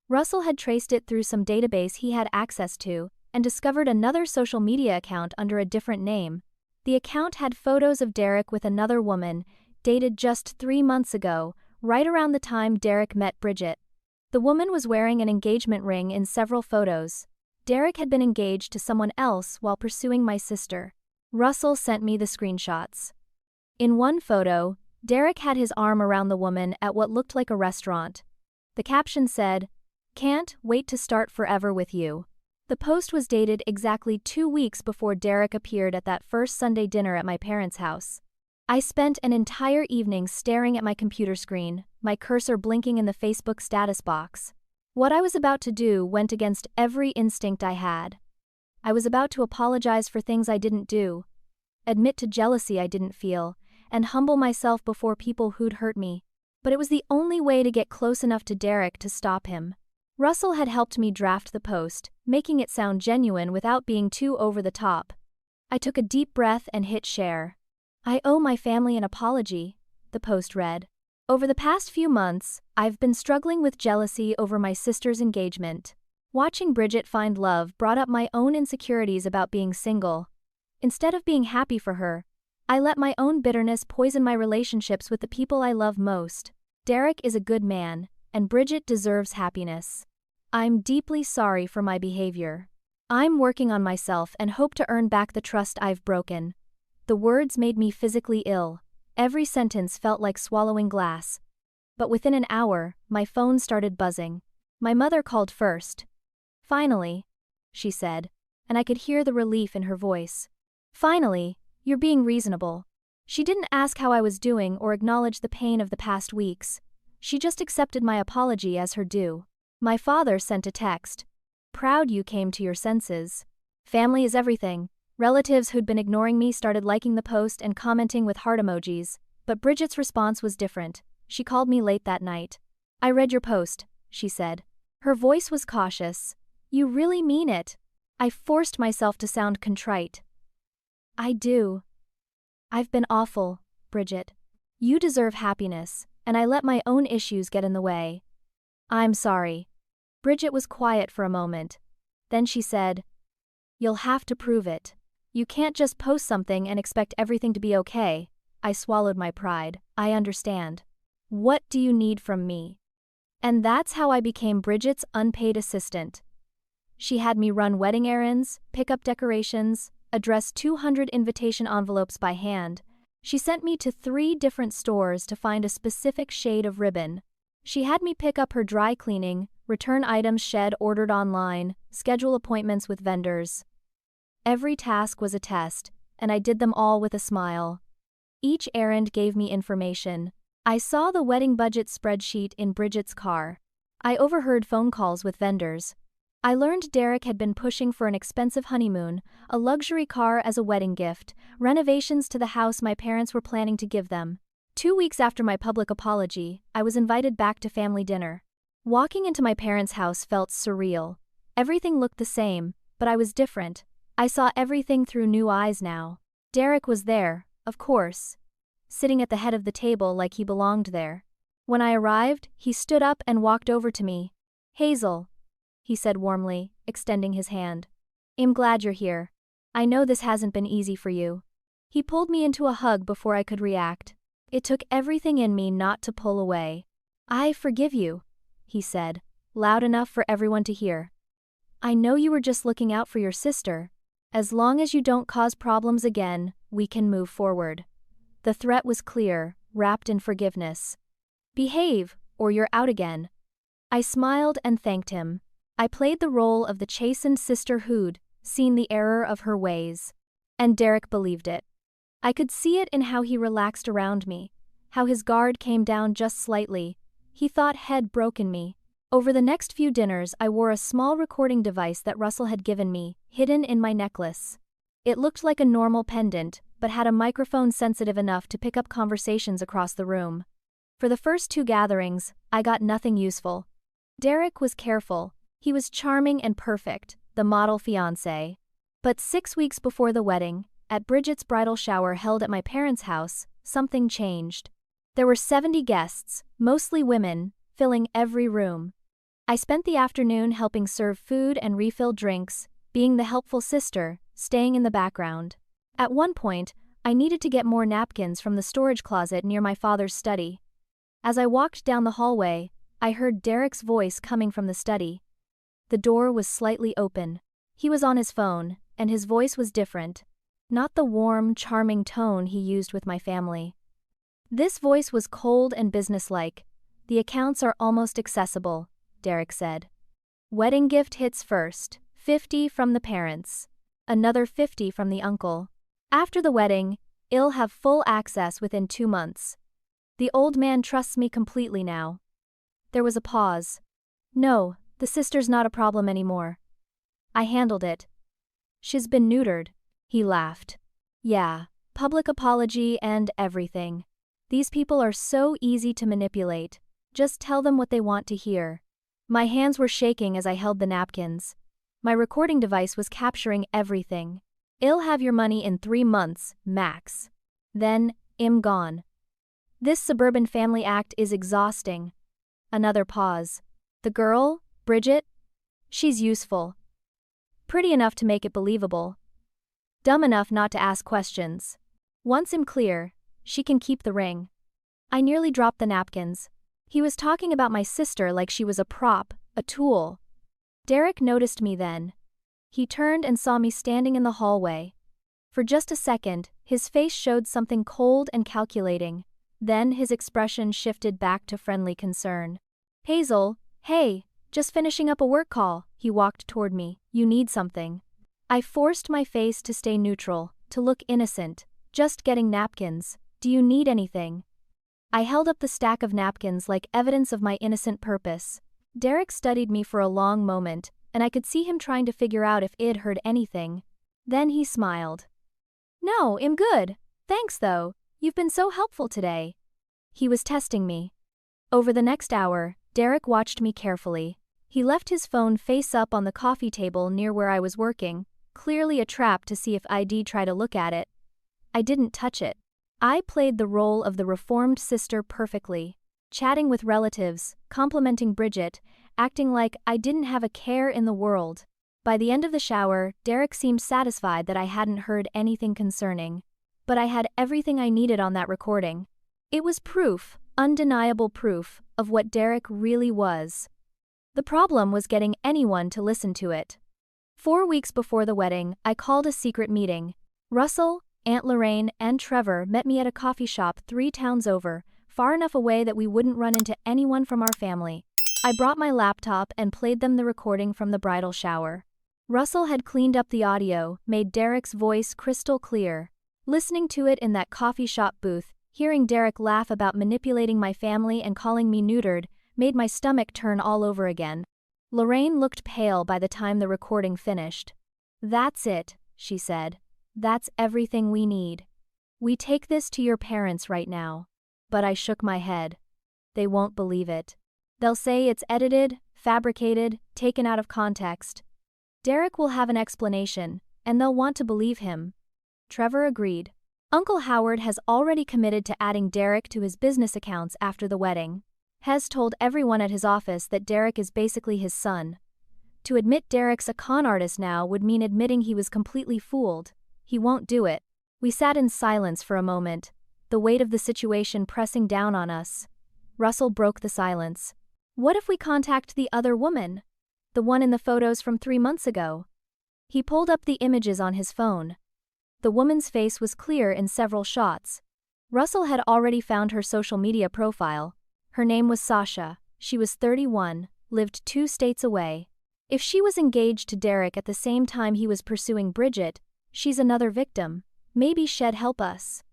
Russell had traced it through some database he had access to, and discovered another social media account under a different name. The account had photos of Derek with another woman, dated just 3 months ago, right around the time Derek met Bridget. The woman was wearing an engagement ring in several photos. Derek had been engaged to someone else while pursuing my sister. Russell sent me the screenshots. In one photo, Derek had his arm around the woman at what looked like a restaurant. The caption said, "Can't wait to start forever with you." The post was dated exactly 2 weeks before Derek appeared at that first Sunday dinner at my parents' house. I spent an entire evening staring at my computer screen, my cursor blinking in the Facebook status box. What I was about to do went against every instinct I had. I was about to apologize for things I didn't do, admit to jealousy I didn't feel, and humble myself before people who'd hurt me. But it was the only way to get close enough to Derek to stop him. Russell had helped me draft the post, making it sound genuine without being too over the top. I took a deep breath and hit share. "I owe my family an apology," the post read. "Over the past few months, I've been struggling with jealousy over my sister's engagement. Watching Bridget find love brought up my own insecurities about being single. Instead of being happy for her, I let my own bitterness poison my relationships with the people I love most. Derek is a good man, and Bridget deserves happiness. I'm deeply sorry for my behavior. I'm working on myself and hope to earn back the trust I've broken." The words made me physically ill. Every sentence felt like swallowing glass. But within an hour, my phone started buzzing. My mother called first. "Finally," she said, and I could hear the relief in her voice. "Finally, you're being reasonable." She didn't ask how I was doing or acknowledge the pain of the past weeks. She just accepted my apology as her due. My father sent a text. "Proud you came to your senses. Family is everything." Relatives who'd been ignoring me started liking the post and commenting with heart emojis, but Bridget's response was different. She called me late that night. "I read your post," she said. Her voice was cautious. "You really mean it?" I forced myself to sound contrite. "I do. I've been awful, Bridget. You deserve happiness, and I let my own issues get in the way. I'm sorry." Bridget was quiet for a moment. Then she said, "You'll have to prove it. You can't just post something and expect everything to be okay." I swallowed my pride. "I understand. What do you need from me?" And that's how I became Bridget's unpaid assistant. She had me run wedding errands, pick up decorations, address 200 invitation envelopes by hand. She sent me to 3 different stores to find a specific shade of ribbon. She had me pick up her dry cleaning, return items shed ordered online, schedule appointments with vendors. Every task was a test, and I did them all with a smile. Each errand gave me information. I saw the wedding budget spreadsheet in Bridget's car. I overheard phone calls with vendors. I learned Derek had been pushing for an expensive honeymoon, a luxury car as a wedding gift, renovations to the house my parents were planning to give them. 2 weeks after my public apology, I was invited back to family dinner. Walking into my parents' house felt surreal. Everything looked the same, but I was different. I saw everything through new eyes now. Derek was there, of course, sitting at the head of the table like he belonged there. When I arrived, he stood up and walked over to me. "Hazel," he said warmly, extending his hand. "I'm glad you're here. I know this hasn't been easy for you." He pulled me into a hug before I could react. It took everything in me not to pull away. "I forgive you," he said, loud enough for everyone to hear. "I know you were just looking out for your sister. As long as you don't cause problems again, we can move forward." The threat was clear, wrapped in forgiveness. "Behave, or you're out again." I smiled and thanked him. I played the role of the chastened sister who'd seen the error of her ways. And Derek believed it. I could see it in how he relaxed around me, how his guard came down just slightly. He thought he'd broken me. Over the next few dinners, I wore a small recording device that Russell had given me, hidden in my necklace. It looked like a normal pendant, but had a microphone sensitive enough to pick up conversations across the room. For the first 2 gatherings, I got nothing useful. Derek was careful. He was charming and perfect, the model fiancé. But 6 weeks before the wedding, at Bridget's bridal shower held at my parents' house, something changed. There were 70 guests, mostly women, filling every room. I spent the afternoon helping serve food and refill drinks, being the helpful sister, staying in the background. At one point, I needed to get more napkins from the storage closet near my father's study. As I walked down the hallway, I heard Derek's voice coming from the study. The door was slightly open. He was on his phone, and his voice was different. Not the warm, charming tone he used with my family. This voice was cold and businesslike. "The accounts are almost accessible," Derek said. "Wedding gift hits first, 50 from the parents. Another 50 from the uncle. After the wedding, I'll have full access within 2 months. The old man trusts me completely now." There was a pause. "No, the sister's not a problem anymore. I handled it. She's been neutered." He laughed. "Yeah, public apology and everything. These people are so easy to manipulate. Just tell them what they want to hear." My hands were shaking as I held the napkins. My recording device was capturing everything. "I'll have your money in 3 months, max. Then, I'm gone." This suburban family act is exhausting. Another pause. "The girl, Bridget? She's useful. Pretty enough to make it believable. Dumb enough not to ask questions. Once I'm clear, she can keep the ring." I nearly dropped the napkins. He was talking about my sister like she was a prop, a tool. Derek noticed me then. He turned and saw me standing in the hallway. For just a second, his face showed something cold and calculating. Then his expression shifted back to friendly concern. "Hazel, hey, just finishing up a work call." He walked toward me. "You need something?" I forced my face to stay neutral, to look innocent. "Just getting napkins. Do you need anything?" I held up the stack of napkins like evidence of my innocent purpose. Derek studied me for a long moment, and I could see him trying to figure out if I'd heard anything. Then he smiled. "No, I'm good. Thanks though. You've been so helpful today." He was testing me. Over the next hour, Derek watched me carefully. He left his phone face up on the coffee table near where I was working, clearly a trap to see if I'd try to look at it. I didn't touch it. I played the role of the reformed sister perfectly, chatting with relatives, complimenting Bridget, acting like I didn't have a care in the world. By the end of the shower, Derek seemed satisfied that I hadn't heard anything concerning. But I had everything I needed on that recording. It was proof, undeniable proof, of what Derek really was. The problem was getting anyone to listen to it. 4 weeks before the wedding, I called a secret meeting. Russell, Aunt Lorraine, and Trevor met me at a coffee shop 3 towns over, far enough away that we wouldn't run into anyone from our family. I brought my laptop and played them the recording from the bridal shower. Russell had cleaned up the audio, made Derek's voice crystal clear. Listening to it in that coffee shop booth, hearing Derek laugh about manipulating my family and calling me neutered, made my stomach turn all over again. Lorraine looked pale by the time the recording finished. "That's it," she said. "That's everything we need. We take this to your parents right now." But I shook my head. They won't believe it. They'll say it's edited, fabricated, taken out of context. Derek will have an explanation, and they'll want to believe him. Trevor agreed. Uncle Howard has already committed to adding Derek to his business accounts after the wedding. Hez told everyone at his office that Derek is basically his son. To admit Derek's a con artist now would mean admitting he was completely fooled. He won't do it. We sat in silence for a moment, the weight of the situation pressing down on us. Russell broke the silence. "What if we contact the other woman? The one in the photos from 3 months ago?" He pulled up the images on his phone. The woman's face was clear in several shots. Russell had already found her social media profile. Her name was Sasha. She was 31, lived 2 states away. If she was engaged to Derek at the same time he was pursuing Bridget, she's another victim. Maybe she'd help us.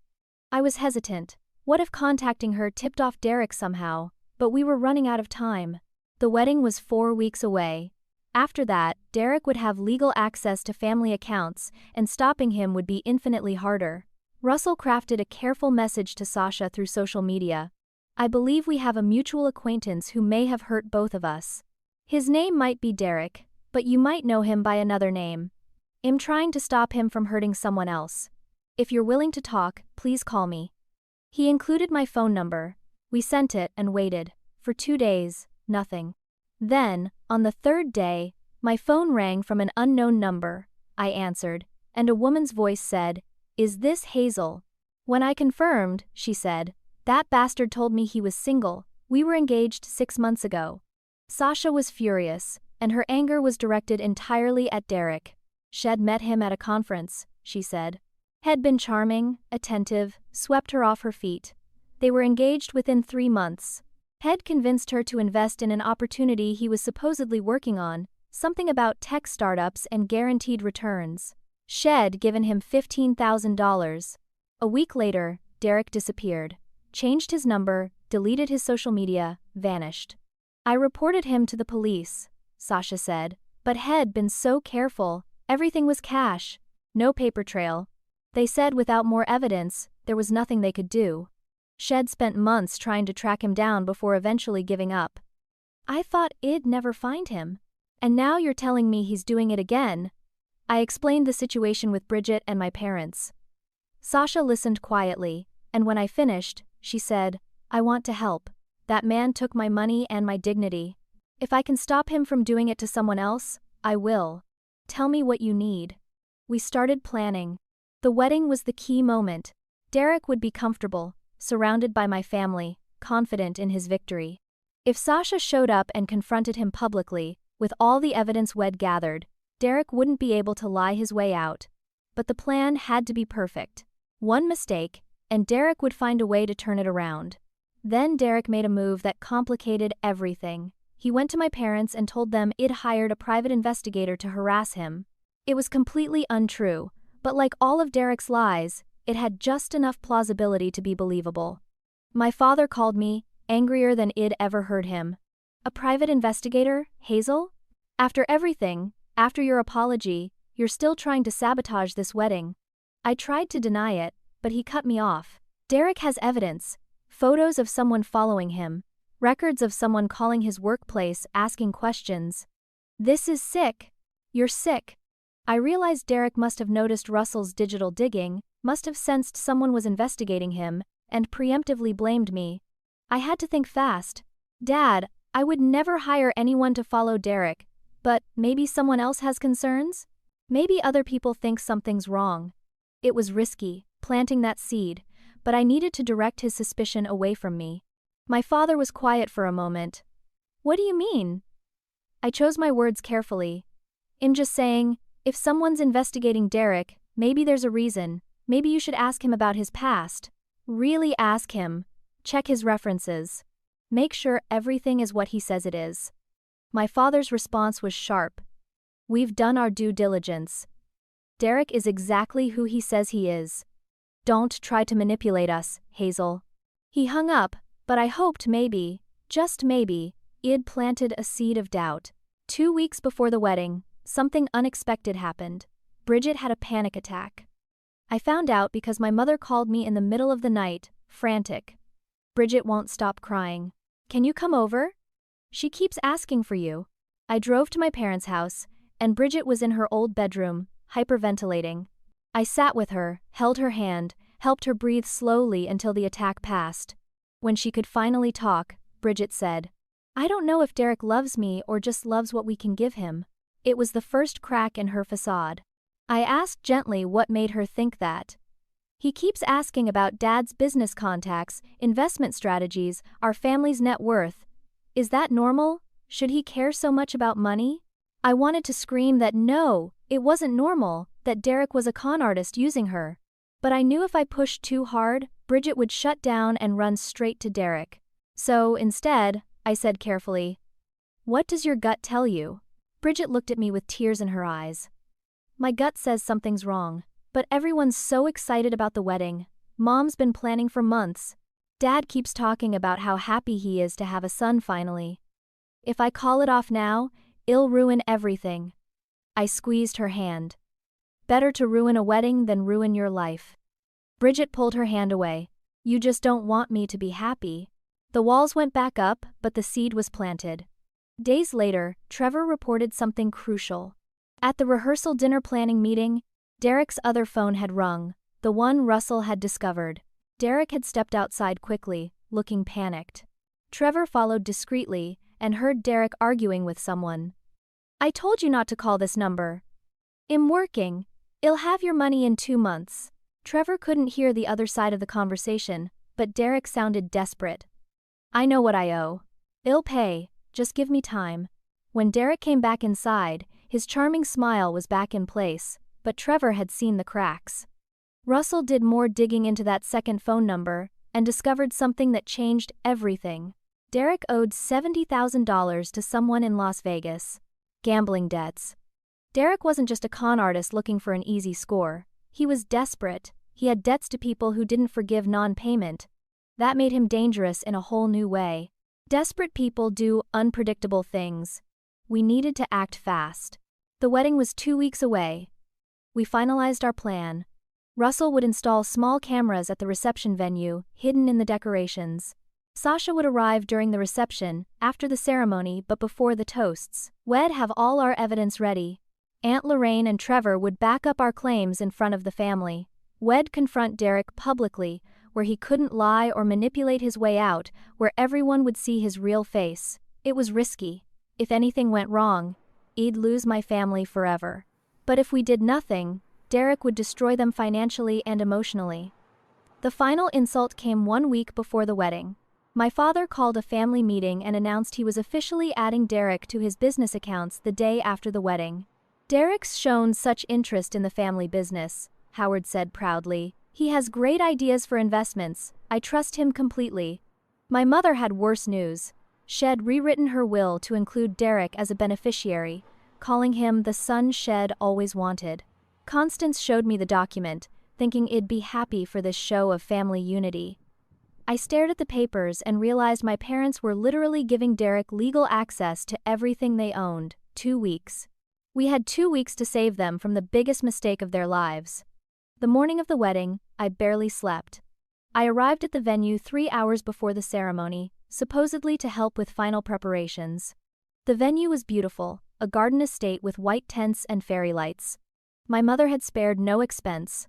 I was hesitant. What if contacting her tipped off Derek somehow? But we were running out of time. The wedding was 4 weeks away. After that, Derek would have legal access to family accounts, and stopping him would be infinitely harder. Russell crafted a careful message to Sasha through social media. "I believe we have a mutual acquaintance who may have hurt both of us. His name might be Derek, but you might know him by another name. I'm trying to stop him from hurting someone else. If you're willing to talk, please call me." He included my phone number. We sent it and waited. For 2 days, nothing. Then, on the 3rd day, my phone rang from an unknown number. I answered, and a woman's voice said, "Is this Hazel?" When I confirmed, she said, "That bastard told me he was single. We were engaged 6 months ago." Sasha was furious, and her anger was directed entirely at Derek. She'd met him at a conference, she said. Had been charming, attentive, swept her off her feet. They were engaged within 3 months. Had convinced her to invest in an opportunity he was supposedly working on, something about tech startups and guaranteed returns. She'd given him $15,000. A week later, Derek disappeared. Changed his number, deleted his social media, vanished. "I reported him to the police," Sasha said, "but had been so careful, everything was cash. No paper trail. They said without more evidence, there was nothing they could do. Shed spent months trying to track him down before eventually giving up. I thought I'd never find him. And now you're telling me he's doing it again." I explained the situation with Bridget and my parents. Sasha listened quietly, and when I finished, she said, "I want to help. That man took my money and my dignity. If I can stop him from doing it to someone else, I will. Tell me what you need." We started planning. The wedding was the key moment. Derek would be comfortable, surrounded by my family, confident in his victory. If Sasha showed up and confronted him publicly, with all the evidence we'd gathered, Derek wouldn't be able to lie his way out. But the plan had to be perfect. One mistake, and Derek would find a way to turn it around. Then Derek made a move that complicated everything. He went to my parents and told them I'd hired a private investigator to harass him. It was completely untrue, but like all of Derek's lies, it had just enough plausibility to be believable. My father called me, angrier than I'd ever heard him. "A private investigator, Hazel? After everything, after your apology, you're still trying to sabotage this wedding." I tried to deny it, but he cut me off. "Derek has evidence. Photos of someone following him. Records of someone calling his workplace asking questions. This is sick. You're sick." I realized Derek must have noticed Russell's digital digging, must have sensed someone was investigating him, and preemptively blamed me. I had to think fast. "Dad, I would never hire anyone to follow Derek, but maybe someone else has concerns? Maybe other people think something's wrong." It was risky, planting that seed, but I needed to direct his suspicion away from me. My father was quiet for a moment. "What do you mean?" I chose my words carefully. "I'm just saying, if someone's investigating Derek, maybe there's a reason. Maybe you should ask him about his past. Really ask him. Check his references. Make sure everything is what he says it is. My father's response was sharp. We've done our due diligence. Derek is exactly who he says he is. Don't try to manipulate us, Hazel. He hung up, but I hoped maybe, just maybe, I'd planted a seed of doubt. 2 weeks before the wedding, something unexpected happened. Bridget had a panic attack. I found out because my mother called me in the middle of the night, frantic. Bridget won't stop crying. Can you come over? She keeps asking for you. I drove to my parents' house, and Bridget was in her old bedroom, hyperventilating. I sat with her, held her hand, helped her breathe slowly until the attack passed. When she could finally talk, Bridget said, I don't know if Derek loves me or just loves what we can give him. It was the first crack in her facade. I asked gently what made her think that. He keeps asking about Dad's business contacts, investment strategies, our family's net worth. Is that normal? Should he care so much about money? I wanted to scream that no, it wasn't normal, that Derek was a con artist using her. But I knew if I pushed too hard, Bridget would shut down and run straight to Derek. So, instead, I said carefully, What does your gut tell you? Bridget looked at me with tears in her eyes. My gut says something's wrong, but everyone's so excited about the wedding. Mom's been planning for months. Dad keeps talking about how happy he is to have a son finally. If I call it off now, it'll ruin everything. I squeezed her hand. Better to ruin a wedding than ruin your life. Bridget pulled her hand away. You just don't want me to be happy. The walls went back up, but the seed was planted. Days later, Trevor reported something crucial. At the rehearsal dinner planning meeting, Derek's other phone had rung, the one Russell had discovered. Derek had stepped outside quickly, looking panicked. Trevor followed discreetly and heard Derek arguing with someone. I told you not to call this number. I'm working. I'll have your money in 2 months. Trevor couldn't hear the other side of the conversation, but Derek sounded desperate. I know what I owe. I'll pay, just give me time. When Derek came back inside, his charming smile was back in place, but Trevor had seen the cracks. Russell did more digging into that second phone number and discovered something that changed everything. Derek owed $70,000 to someone in Las Vegas. Gambling debts. Derek wasn't just a con artist looking for an easy score. He was desperate. He had debts to people who didn't forgive non-payment. That made him dangerous in a whole new way. Desperate people do unpredictable things. We needed to act fast. The wedding was 2 weeks away. We finalized our plan. Russell would install small cameras at the reception venue, hidden in the decorations. Sasha would arrive during the reception, after the ceremony but before the toasts. We'd have all our evidence ready. Aunt Lorraine and Trevor would back up our claims in front of the family. We'd confront Derek publicly, where he couldn't lie or manipulate his way out, where everyone would see his real face. It was risky. If anything went wrong, I'd lose my family forever. But if we did nothing, Derek would destroy them financially and emotionally. The final insult came 1 week before the wedding. My father called a family meeting and announced he was officially adding Derek to his business accounts the day after the wedding. Derek's shown such interest in the family business, Howard said proudly. He has great ideas for investments. I trust him completely. My mother had worse news. She'd rewritten her will to include Derek as a beneficiary, calling him the son Shed always wanted. Constance showed me the document, thinking it'd be happy for this show of family unity. I stared at the papers and realized my parents were literally giving Derek legal access to everything they owned. 2 weeks. We had 2 weeks to save them from the biggest mistake of their lives. The morning of the wedding, I barely slept. I arrived at the venue 3 hours before the ceremony, supposedly to help with final preparations. The venue was beautiful, a garden estate with white tents and fairy lights. My mother had spared no expense.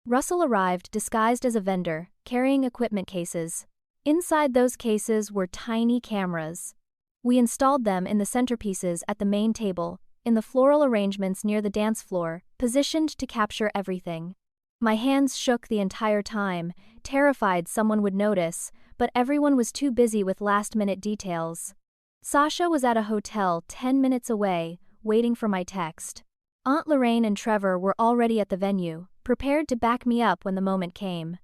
Russell arrived disguised as a vendor, carrying equipment cases. Inside those cases were tiny cameras. We installed them in the centerpieces at the main table, in the floral arrangements near the dance floor, positioned to capture everything. My hands shook the entire time, terrified someone would notice, but everyone was too busy with last-minute details. Sasha was at a hotel 10 minutes away, waiting for my text. Aunt Lorraine and Trevor were already at the venue, prepared to back me up when the moment came.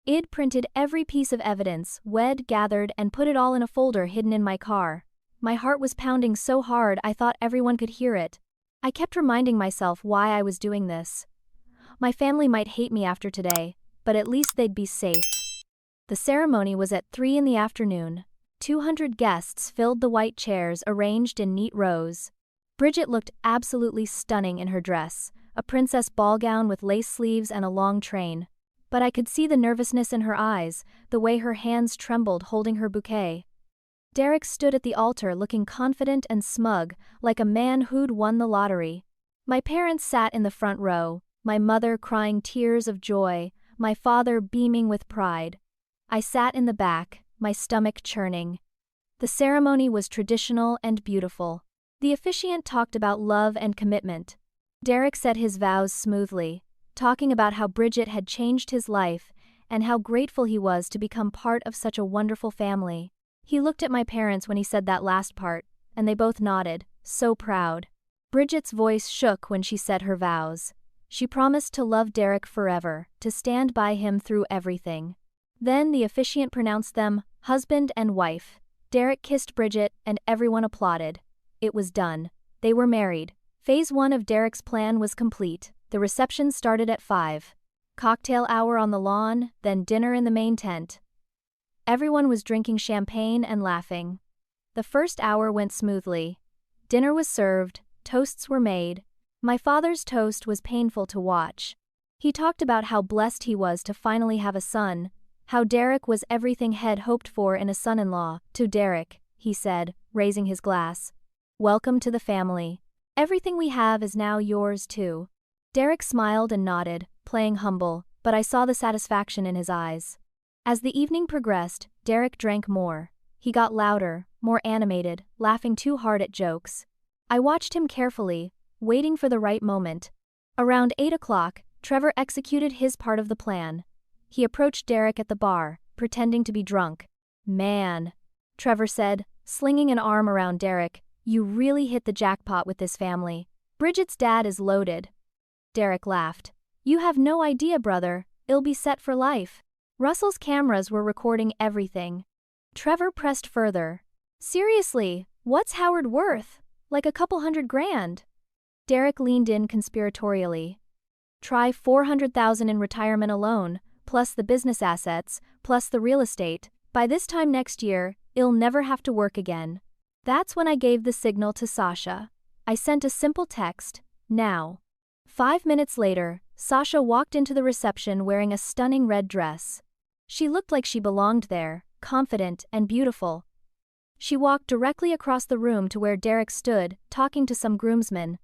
Id printed every piece of evidence, gathered and put it all in a folder hidden in my car. My heart was pounding so hard I thought everyone could hear it. I kept reminding myself why I was doing this. My family might hate me after today, but at least they'd be safe. The ceremony was at 3 in the afternoon. 200 guests filled the white chairs arranged in neat rows. Bridget looked absolutely stunning in her dress, a princess ball gown with lace sleeves and a long train. But I could see the nervousness in her eyes, the way her hands trembled holding her bouquet. Derek stood at the altar looking confident and smug, like a man who'd won the lottery. My parents sat in the front row, my mother crying tears of joy, my father beaming with pride. I sat in the back, my stomach churning. The ceremony was traditional and beautiful. The officiant talked about love and commitment. Derek said his vows smoothly, talking about how Bridget had changed his life and how grateful he was to become part of such a wonderful family. He looked at my parents when he said that last part, and they both nodded, so proud. Bridget's voice shook when she said her vows. She promised to love Derek forever, to stand by him through everything. Then the officiant pronounced them husband and wife. Derek kissed Bridget and everyone applauded. It was done. They were married. Phase 1 of Derek's plan was complete. The reception started at 5. Cocktail hour on the lawn, then dinner in the main tent. Everyone was drinking champagne and laughing. The first hour went smoothly. Dinner was served, toasts were made. My father's toast was painful to watch. He talked about how blessed he was to finally have a son, how Derek was everything Head hoped for in a son-in-law. To Derek, he said, raising his glass. Welcome to the family. Everything we have is now yours too. Derek smiled and nodded, playing humble, but I saw the satisfaction in his eyes. As the evening progressed, Derek drank more. He got louder, more animated, laughing too hard at jokes. I watched him carefully, waiting for the right moment. Around 8 o'clock, Trevor executed his part of the plan. He approached Derek at the bar, pretending to be drunk. Man, Trevor said, slinging an arm around Derek, you really hit the jackpot with this family. Bridget's dad is loaded. Derek laughed. You have no idea, brother, it'll be set for life. Russell's cameras were recording everything. Trevor pressed further. Seriously, what's Howard worth? Like a couple $100,000. Derek leaned in conspiratorially. Try $400,000 in retirement alone, plus the business assets, plus the real estate. By this time next year, he'll never have to work again. That's when I gave the signal to Sasha. I sent a simple text, now. 5 minutes later, Sasha walked into the reception wearing a stunning red dress. She looked like she belonged there, confident and beautiful. She walked directly across the room to where Derek stood, talking to some groomsmen.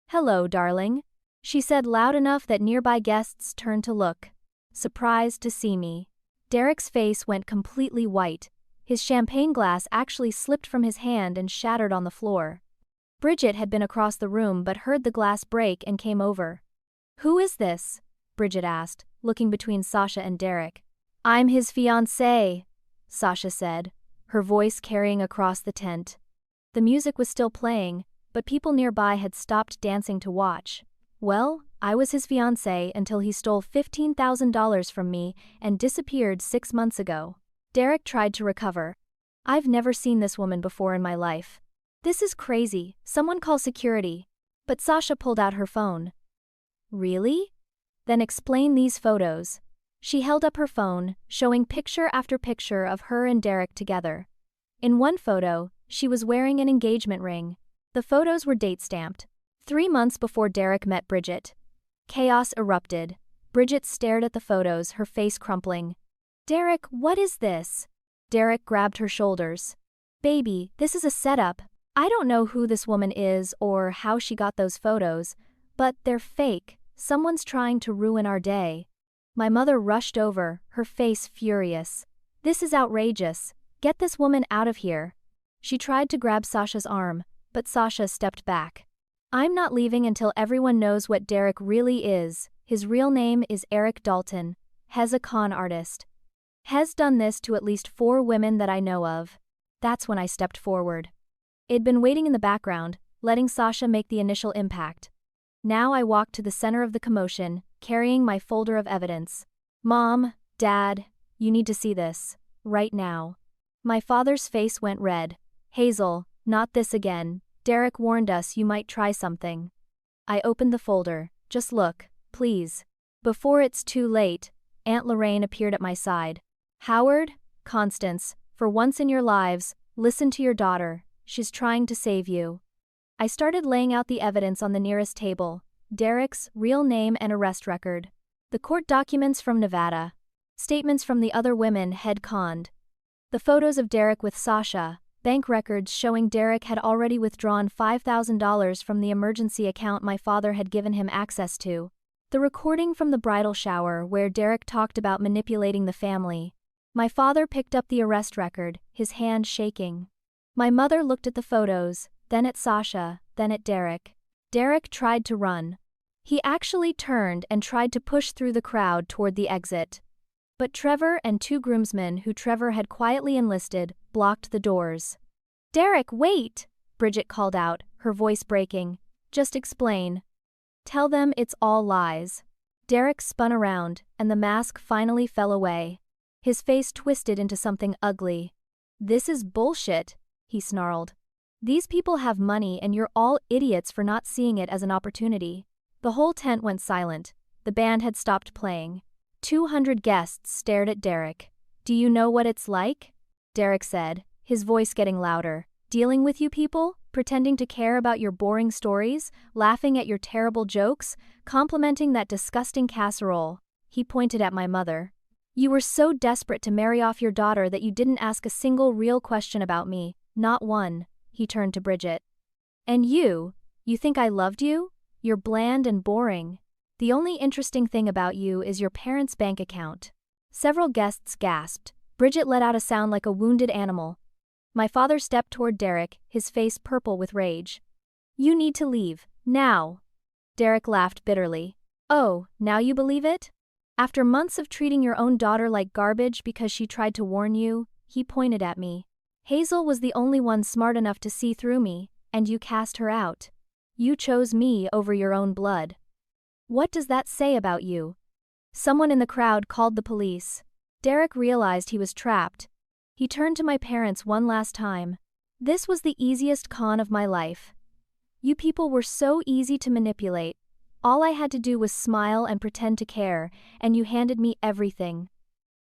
Hello, darling, she said loud enough that nearby guests turned to look. Surprised to see me. Derek's face went completely white. His champagne glass actually slipped from his hand and shattered on the floor. Bridget had been across the room but heard the glass break and came over. Who is this? Bridget asked, looking between Sasha and Derek. I'm his fiancé, Sasha said, her voice carrying across the tent. The music was still playing, but people nearby had stopped dancing to watch. Well, I was his fiancé until he stole $15,000 from me and disappeared 6 months ago. Derek tried to recover. I've never seen this woman before in my life. This is crazy, someone call security. But Sasha pulled out her phone. Really? Then explain these photos. She held up her phone, showing picture after picture of her and Derek together. In one photo, she was wearing an engagement ring. The photos were date-stamped. 3 months before Derek met Bridget. Chaos erupted. Bridget stared at the photos, her face crumpling. Derek, what is this? Derek grabbed her shoulders. Baby, this is a setup. I don't know who this woman is or how she got those photos, but they're fake. Someone's trying to ruin our day. My mother rushed over, her face furious. This is outrageous. Get this woman out of here. She tried to grab Sasha's arm, but Sasha stepped back. I'm not leaving until everyone knows what Derek really is. His real name is Eric Dalton. Hez a con artist. Hez done this to at least 4 women that I know of. That's when I stepped forward. I'd been waiting in the background, letting Sasha make the initial impact. Now I walked to the center of the commotion, carrying my folder of evidence. Mom, Dad, you need to see this. Right now. My father's face went red. Hazel, not this again. Derek warned us you might try something. I opened the folder. Just look, please. Before it's too late, Aunt Lorraine appeared at my side. Howard, Constance, for once in your lives, listen to your daughter. She's trying to save you. I started laying out the evidence on the nearest table. Derek's real name and arrest record. The court documents from Nevada. Statements from the other women head conned. The photos of Derek with Sasha. Bank records showing Derek had already withdrawn $5,000 from the emergency account my father had given him access to. The recording from the bridal shower where Derek talked about manipulating the family. My father picked up the arrest record, his hand shaking. My mother looked at the photos, then at Sasha, then at Derek. Derek tried to run. He actually turned and tried to push through the crowd toward the exit. But Trevor and two groomsmen who Trevor had quietly enlisted blocked the doors. Derek, wait! Bridget called out, her voice breaking. Just explain. Tell them it's all lies. Derek spun around, and the mask finally fell away. His face twisted into something ugly. This is bullshit, he snarled. These people have money and you're all idiots for not seeing it as an opportunity. The whole tent went silent. The band had stopped playing. 200 guests stared at Derek. Do you know what it's like? Derek said, his voice getting louder. Dealing with you people? Pretending to care about your boring stories? Laughing at your terrible jokes? Complimenting that disgusting casserole? He pointed at my mother. You were so desperate to marry off your daughter that you didn't ask a single real question about me. Not one. He turned to Bridget. And you think I loved you? You're bland and boring. The only interesting thing about you is your parents' bank account. Several guests gasped. Bridget let out a sound like a wounded animal. My father stepped toward Derek, his face purple with rage. You need to leave, now. Derek laughed bitterly. Oh, now you believe it? After months of treating your own daughter like garbage because she tried to warn you, he pointed at me. Hazel was the only one smart enough to see through me, and you cast her out. You chose me over your own blood. What does that say about you? Someone in the crowd called the police. Derek realized he was trapped. He turned to my parents one last time. This was the easiest con of my life. You people were so easy to manipulate. All I had to do was smile and pretend to care, and you handed me everything.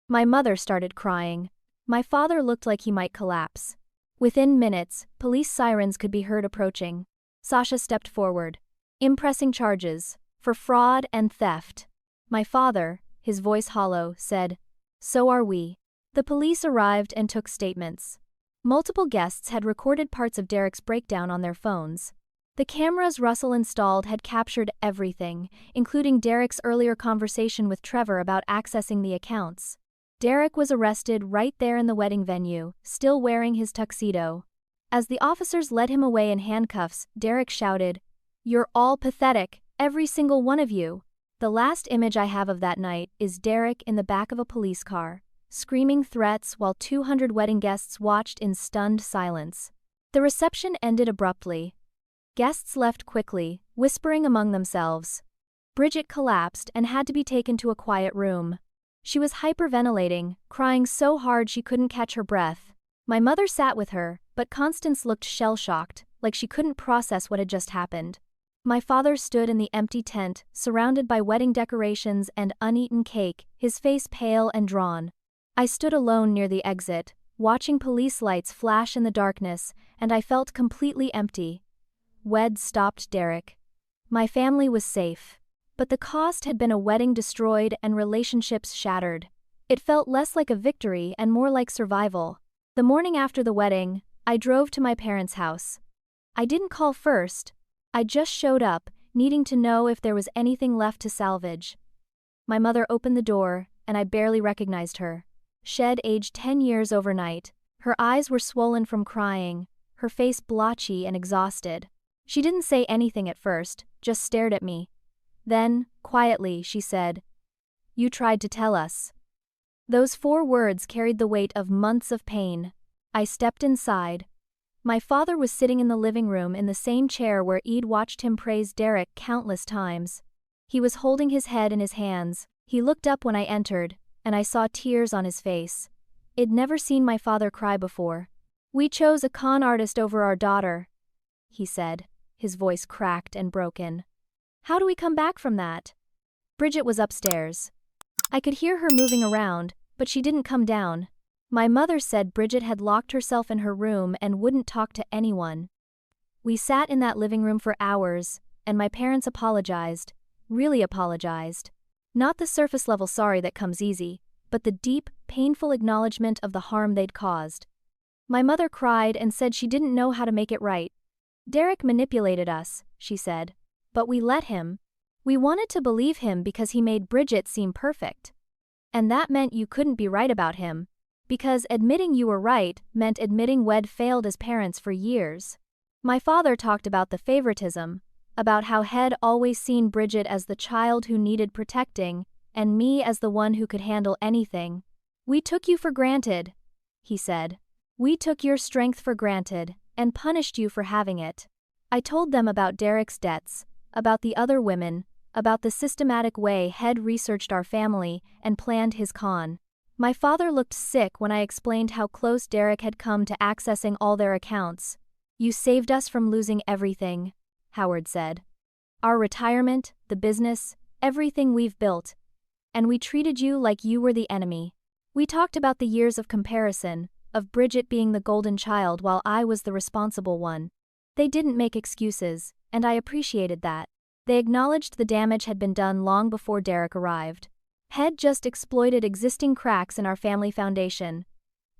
My mother started crying. My father looked like he might collapse. Within minutes, police sirens could be heard approaching. Sasha stepped forward. Impressing charges. For fraud and theft. My father, his voice hollow, said, So are we. The police arrived and took statements. Multiple guests had recorded parts of Derek's breakdown on their phones. The cameras Russell installed had captured everything, including Derek's earlier conversation with Trevor about accessing the accounts. Derek was arrested right there in the wedding venue, still wearing his tuxedo. As the officers led him away in handcuffs, Derek shouted, You're all pathetic. Every single one of you. The last image I have of that night is Derek in the back of a police car, screaming threats while 200 wedding guests watched in stunned silence. The reception ended abruptly. Guests left quickly, whispering among themselves. Bridget collapsed and had to be taken to a quiet room. She was hyperventilating, crying so hard she couldn't catch her breath. My mother sat with her, but Constance looked shell-shocked, like she couldn't process what had just happened. My father stood in the empty tent, surrounded by wedding decorations and uneaten cake, his face pale and drawn. I stood alone near the exit, watching police lights flash in the darkness, and I felt completely empty. Wed stopped Derek. My family was safe. But the cost had been a wedding destroyed and relationships shattered. It felt less like a victory and more like survival. The morning after the wedding, I drove to my parents' house. I didn't call first. I just showed up, needing to know if there was anything left to salvage. My mother opened the door, and I barely recognized her. Shed aged 10 years overnight. Her eyes were swollen from crying, her face blotchy and exhausted. She didn't say anything at first, just stared at me. Then, quietly, she said, You tried to tell us. Those 4 words carried the weight of months of pain. I stepped inside. My father was sitting in the living room in the same chair where I'd watched him praise Derek countless times. He was holding his head in his hands. He looked up when I entered, and I saw tears on his face. I'd never seen my father cry before. "We chose a con artist over our daughter," he said, his voice cracked and broken. "How do we come back from that?" Bridget was upstairs. I could hear her moving around, but she didn't come down. My mother said Bridget had locked herself in her room and wouldn't talk to anyone. We sat in that living room for hours, and my parents apologized, really apologized. Not the surface level sorry that comes easy, but the deep, painful acknowledgement of the harm they'd caused. My mother cried and said she didn't know how to make it right. "Derek manipulated us," she said. "But we let him. We wanted to believe him because he made Bridget seem perfect. And that meant you couldn't be right about him. Because admitting you were right meant admitting we'd failed as parents for years." My father talked about the favoritism, about how he'd always seen Bridget as the child who needed protecting, and me as the one who could handle anything. "We took you for granted," he said. "We took your strength for granted, and punished you for having it." I told them about Derek's debts, about the other women, about the systematic way he'd researched our family and planned his con. My father looked sick when I explained how close Derek had come to accessing all their accounts. "You saved us from losing everything," Howard said. "Our retirement, the business, everything we've built. And we treated you like you were the enemy." We talked about the years of comparison, of Bridget being the golden child while I was the responsible one. They didn't make excuses, and I appreciated that. They acknowledged the damage had been done long before Derek arrived. He'd just exploited existing cracks in our family foundation.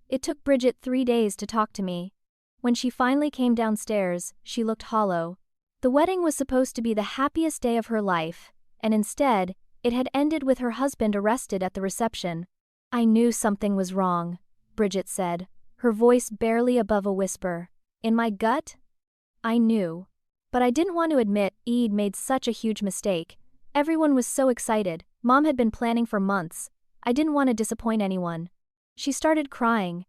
It took Bridget 3 days to talk to me. When she finally came downstairs, she looked hollow. The wedding was supposed to be the happiest day of her life, and instead, it had ended with her husband arrested at the reception. "I knew something was wrong," Bridget said, her voice barely above a whisper. "In my gut, I knew. But I didn't want to admit I'd made such a huge mistake. Everyone was so excited. Mom had been planning for months. I didn't want to disappoint anyone." She started crying.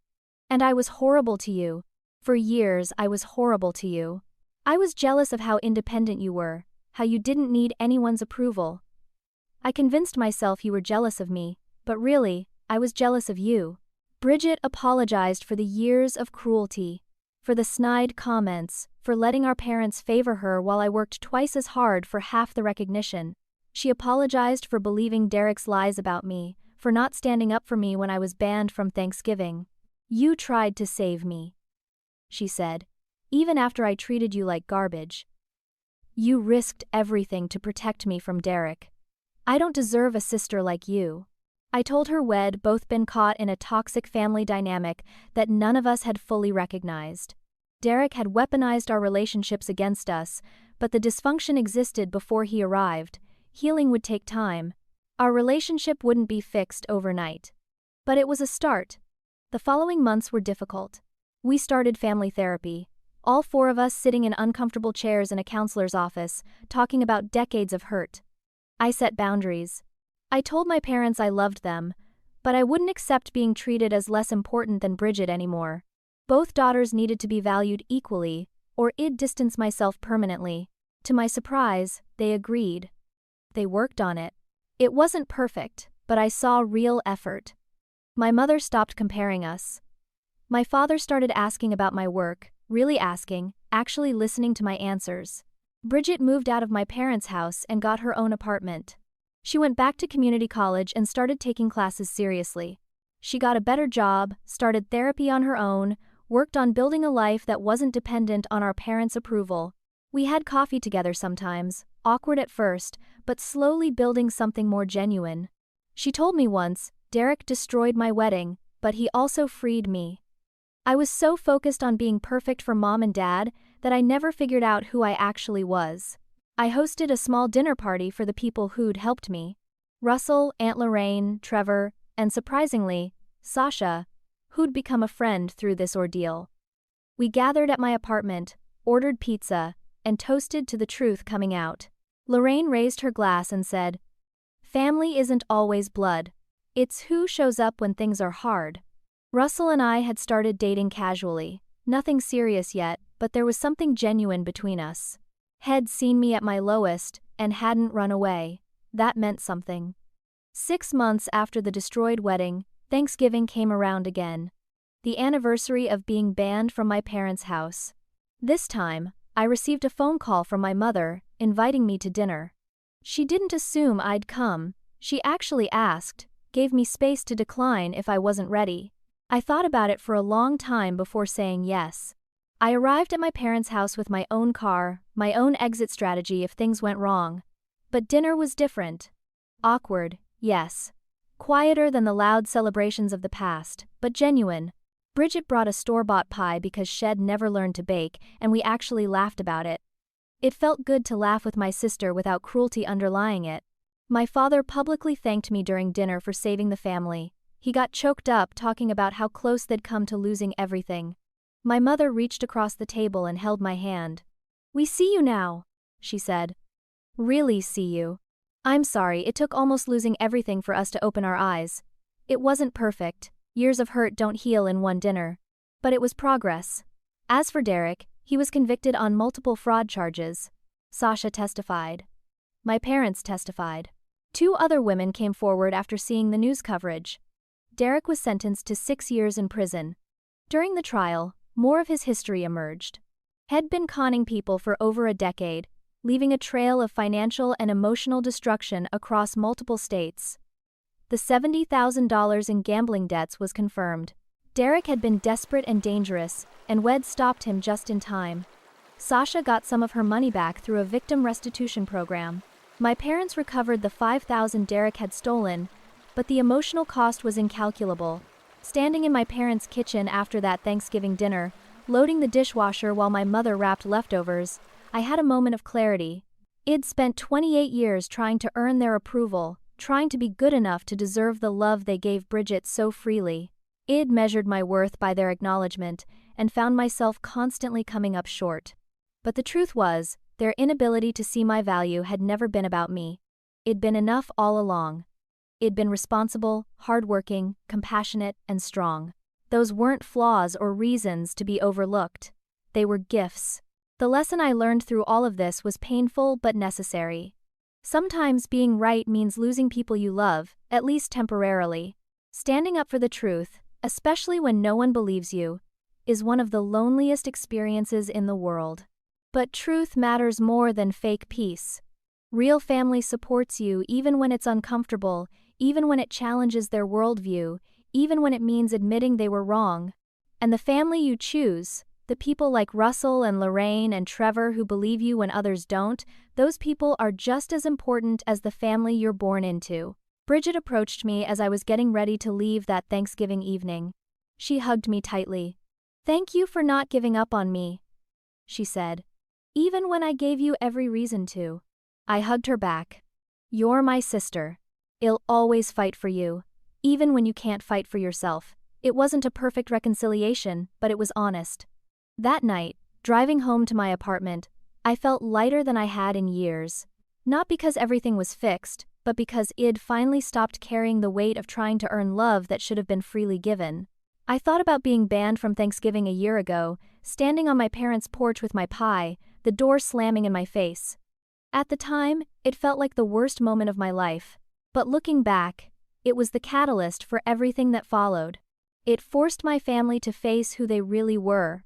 "And I was horrible to you. For years I was horrible to you. I was jealous of how independent you were, how you didn't need anyone's approval. I convinced myself you were jealous of me, but really, I was jealous of you." Bridget apologized for the years of cruelty, for the snide comments, for letting our parents favor her while I worked twice as hard for half the recognition. She apologized for believing Derek's lies about me, for not standing up for me when I was banned from Thanksgiving. "You tried to save me," she said, "even after I treated you like garbage. You risked everything to protect me from Derek. I don't deserve a sister like you." I told her we'd both been caught in a toxic family dynamic that none of us had fully recognized. Derek had weaponized our relationships against us, but the dysfunction existed before he arrived. Healing would take time. Our relationship wouldn't be fixed overnight. But it was a start. The following months were difficult. We started family therapy, all 4 of us sitting in uncomfortable chairs in a counselor's office, talking about decades of hurt. I set boundaries. I told my parents I loved them, but I wouldn't accept being treated as less important than Bridget anymore. Both daughters needed to be valued equally, or I'd distance myself permanently. To my surprise, they agreed. They worked on it. It wasn't perfect, but I saw real effort. My mother stopped comparing us. My father started asking about my work, really asking, actually listening to my answers. Bridget moved out of my parents' house and got her own apartment. She went back to community college and started taking classes seriously. She got a better job, started therapy on her own, worked on building a life that wasn't dependent on our parents' approval. We had coffee together sometimes, awkward at first, but slowly building something more genuine. She told me once, "Derek destroyed my wedding, but he also freed me." I was so focused on being perfect for Mom and Dad that I never figured out who I actually was. I hosted a small dinner party for the people who'd helped me. Russell, Aunt Lorraine, Trevor, and surprisingly, Sasha, who'd become a friend through this ordeal. We gathered at my apartment, ordered pizza, and toasted to the truth coming out. Lorraine raised her glass and said, "Family isn't always blood. It's who shows up when things are hard." Russell and I had started dating casually, nothing serious yet, but there was something genuine between us. He'd seen me at my lowest, and hadn't run away. That meant something. 6 months after the destroyed wedding, Thanksgiving came around again. The anniversary of being banned from my parents' house. This time, I received a phone call from my mother, inviting me to dinner. She didn't assume I'd come, she actually asked, gave me space to decline if I wasn't ready. I thought about it for a long time before saying yes. I arrived at my parents' house with my own car, my own exit strategy if things went wrong. But dinner was different. Awkward, yes. Quieter than the loud celebrations of the past, but genuine. Bridget brought a store-bought pie because Shed never learned to bake, and we actually laughed about it. It felt good to laugh with my sister without cruelty underlying it. My father publicly thanked me during dinner for saving the family. He got choked up talking about how close they'd come to losing everything. My mother reached across the table and held my hand. "We see you now," she said. "Really see you. I'm sorry, it took almost losing everything for us to open our eyes. It wasn't perfect. Years of hurt don't heal in one dinner. But it was progress." As for Derek, he was convicted on multiple fraud charges. Sasha testified. My parents testified. 2 other women came forward after seeing the news coverage. Derek was sentenced to 6 years in prison. During the trial, more of his history emerged. He'd been conning people for over a decade, leaving a trail of financial and emotional destruction across multiple states. The $70,000 in gambling debts was confirmed. Derek had been desperate and dangerous, and Wed stopped him just in time. Sasha got some of her money back through a victim restitution program. My parents recovered the $5,000 Derek had stolen, but the emotional cost was incalculable. Standing in my parents' kitchen after that Thanksgiving dinner, loading the dishwasher while my mother wrapped leftovers, I had a moment of clarity. I'd spent 28 years trying to earn their approval, trying to be good enough to deserve the love they gave Bridget so freely. I'd measured my worth by their acknowledgement, and found myself constantly coming up short. But the truth was, their inability to see my value had never been about me. I'd been enough all along. I'd been responsible, hardworking, compassionate, and strong. Those weren't flaws or reasons to be overlooked. They were gifts. The lesson I learned through all of this was painful but necessary. Sometimes being right means losing people you love, at least temporarily. Standing up for the truth, especially when no one believes you, is one of the loneliest experiences in the world. But truth matters more than fake peace. Real family supports you even when it's uncomfortable, even when it challenges their worldview, even when it means admitting they were wrong. And the family you choose, the people like Russell and Lorraine and Trevor who believe you when others don't, those people are just as important as the family you're born into. Bridget approached me as I was getting ready to leave that Thanksgiving evening. She hugged me tightly. "Thank you for not giving up on me," she said. "Even when I gave you every reason to." I hugged her back. "You're my sister. I'll always fight for you, even when you can't fight for yourself." It wasn't a perfect reconciliation, but it was honest. That night, driving home to my apartment, I felt lighter than I had in years. Not because everything was fixed, but because I'd finally stopped carrying the weight of trying to earn love that should have been freely given. I thought about being banned from Thanksgiving a year ago, standing on my parents' porch with my pie, the door slamming in my face. At the time, it felt like the worst moment of my life. But looking back, it was the catalyst for everything that followed. It forced my family to face who they really were.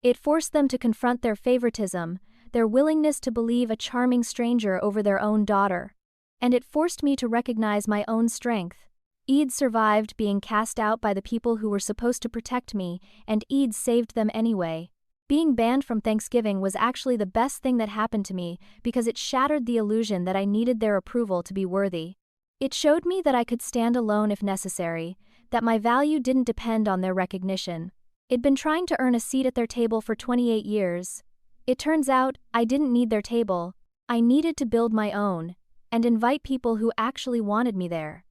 It forced them to confront their favoritism, their willingness to believe a charming stranger over their own daughter. And it forced me to recognize my own strength. I'd survived being cast out by the people who were supposed to protect me, and I'd saved them anyway. Being banned from Thanksgiving was actually the best thing that happened to me because it shattered the illusion that I needed their approval to be worthy. It showed me that I could stand alone if necessary, that my value didn't depend on their recognition. I'd been trying to earn a seat at their table for 28 years. It turns out, I didn't need their table. I needed to build my own, and invite people who actually wanted me there.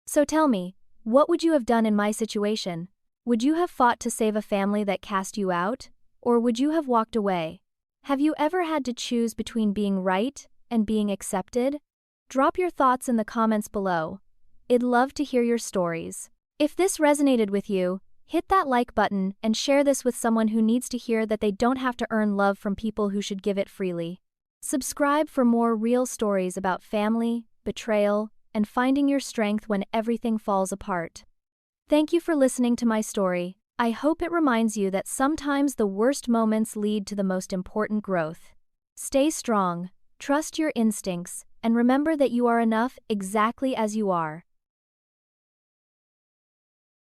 So tell me, what would you have done in my situation? Would you have fought to save a family that cast you out? Or would you have walked away? Have you ever had to choose between being right and being accepted? Drop your thoughts in the comments below. I'd love to hear your stories. If this resonated with you, hit that like button and share this with someone who needs to hear that they don't have to earn love from people who should give it freely. Subscribe for more real stories about family, betrayal, and finding your strength when everything falls apart. Thank you for listening to my story. I hope it reminds you that sometimes the worst moments lead to the most important growth. Stay strong, trust your instincts, and remember that you are enough exactly as you are.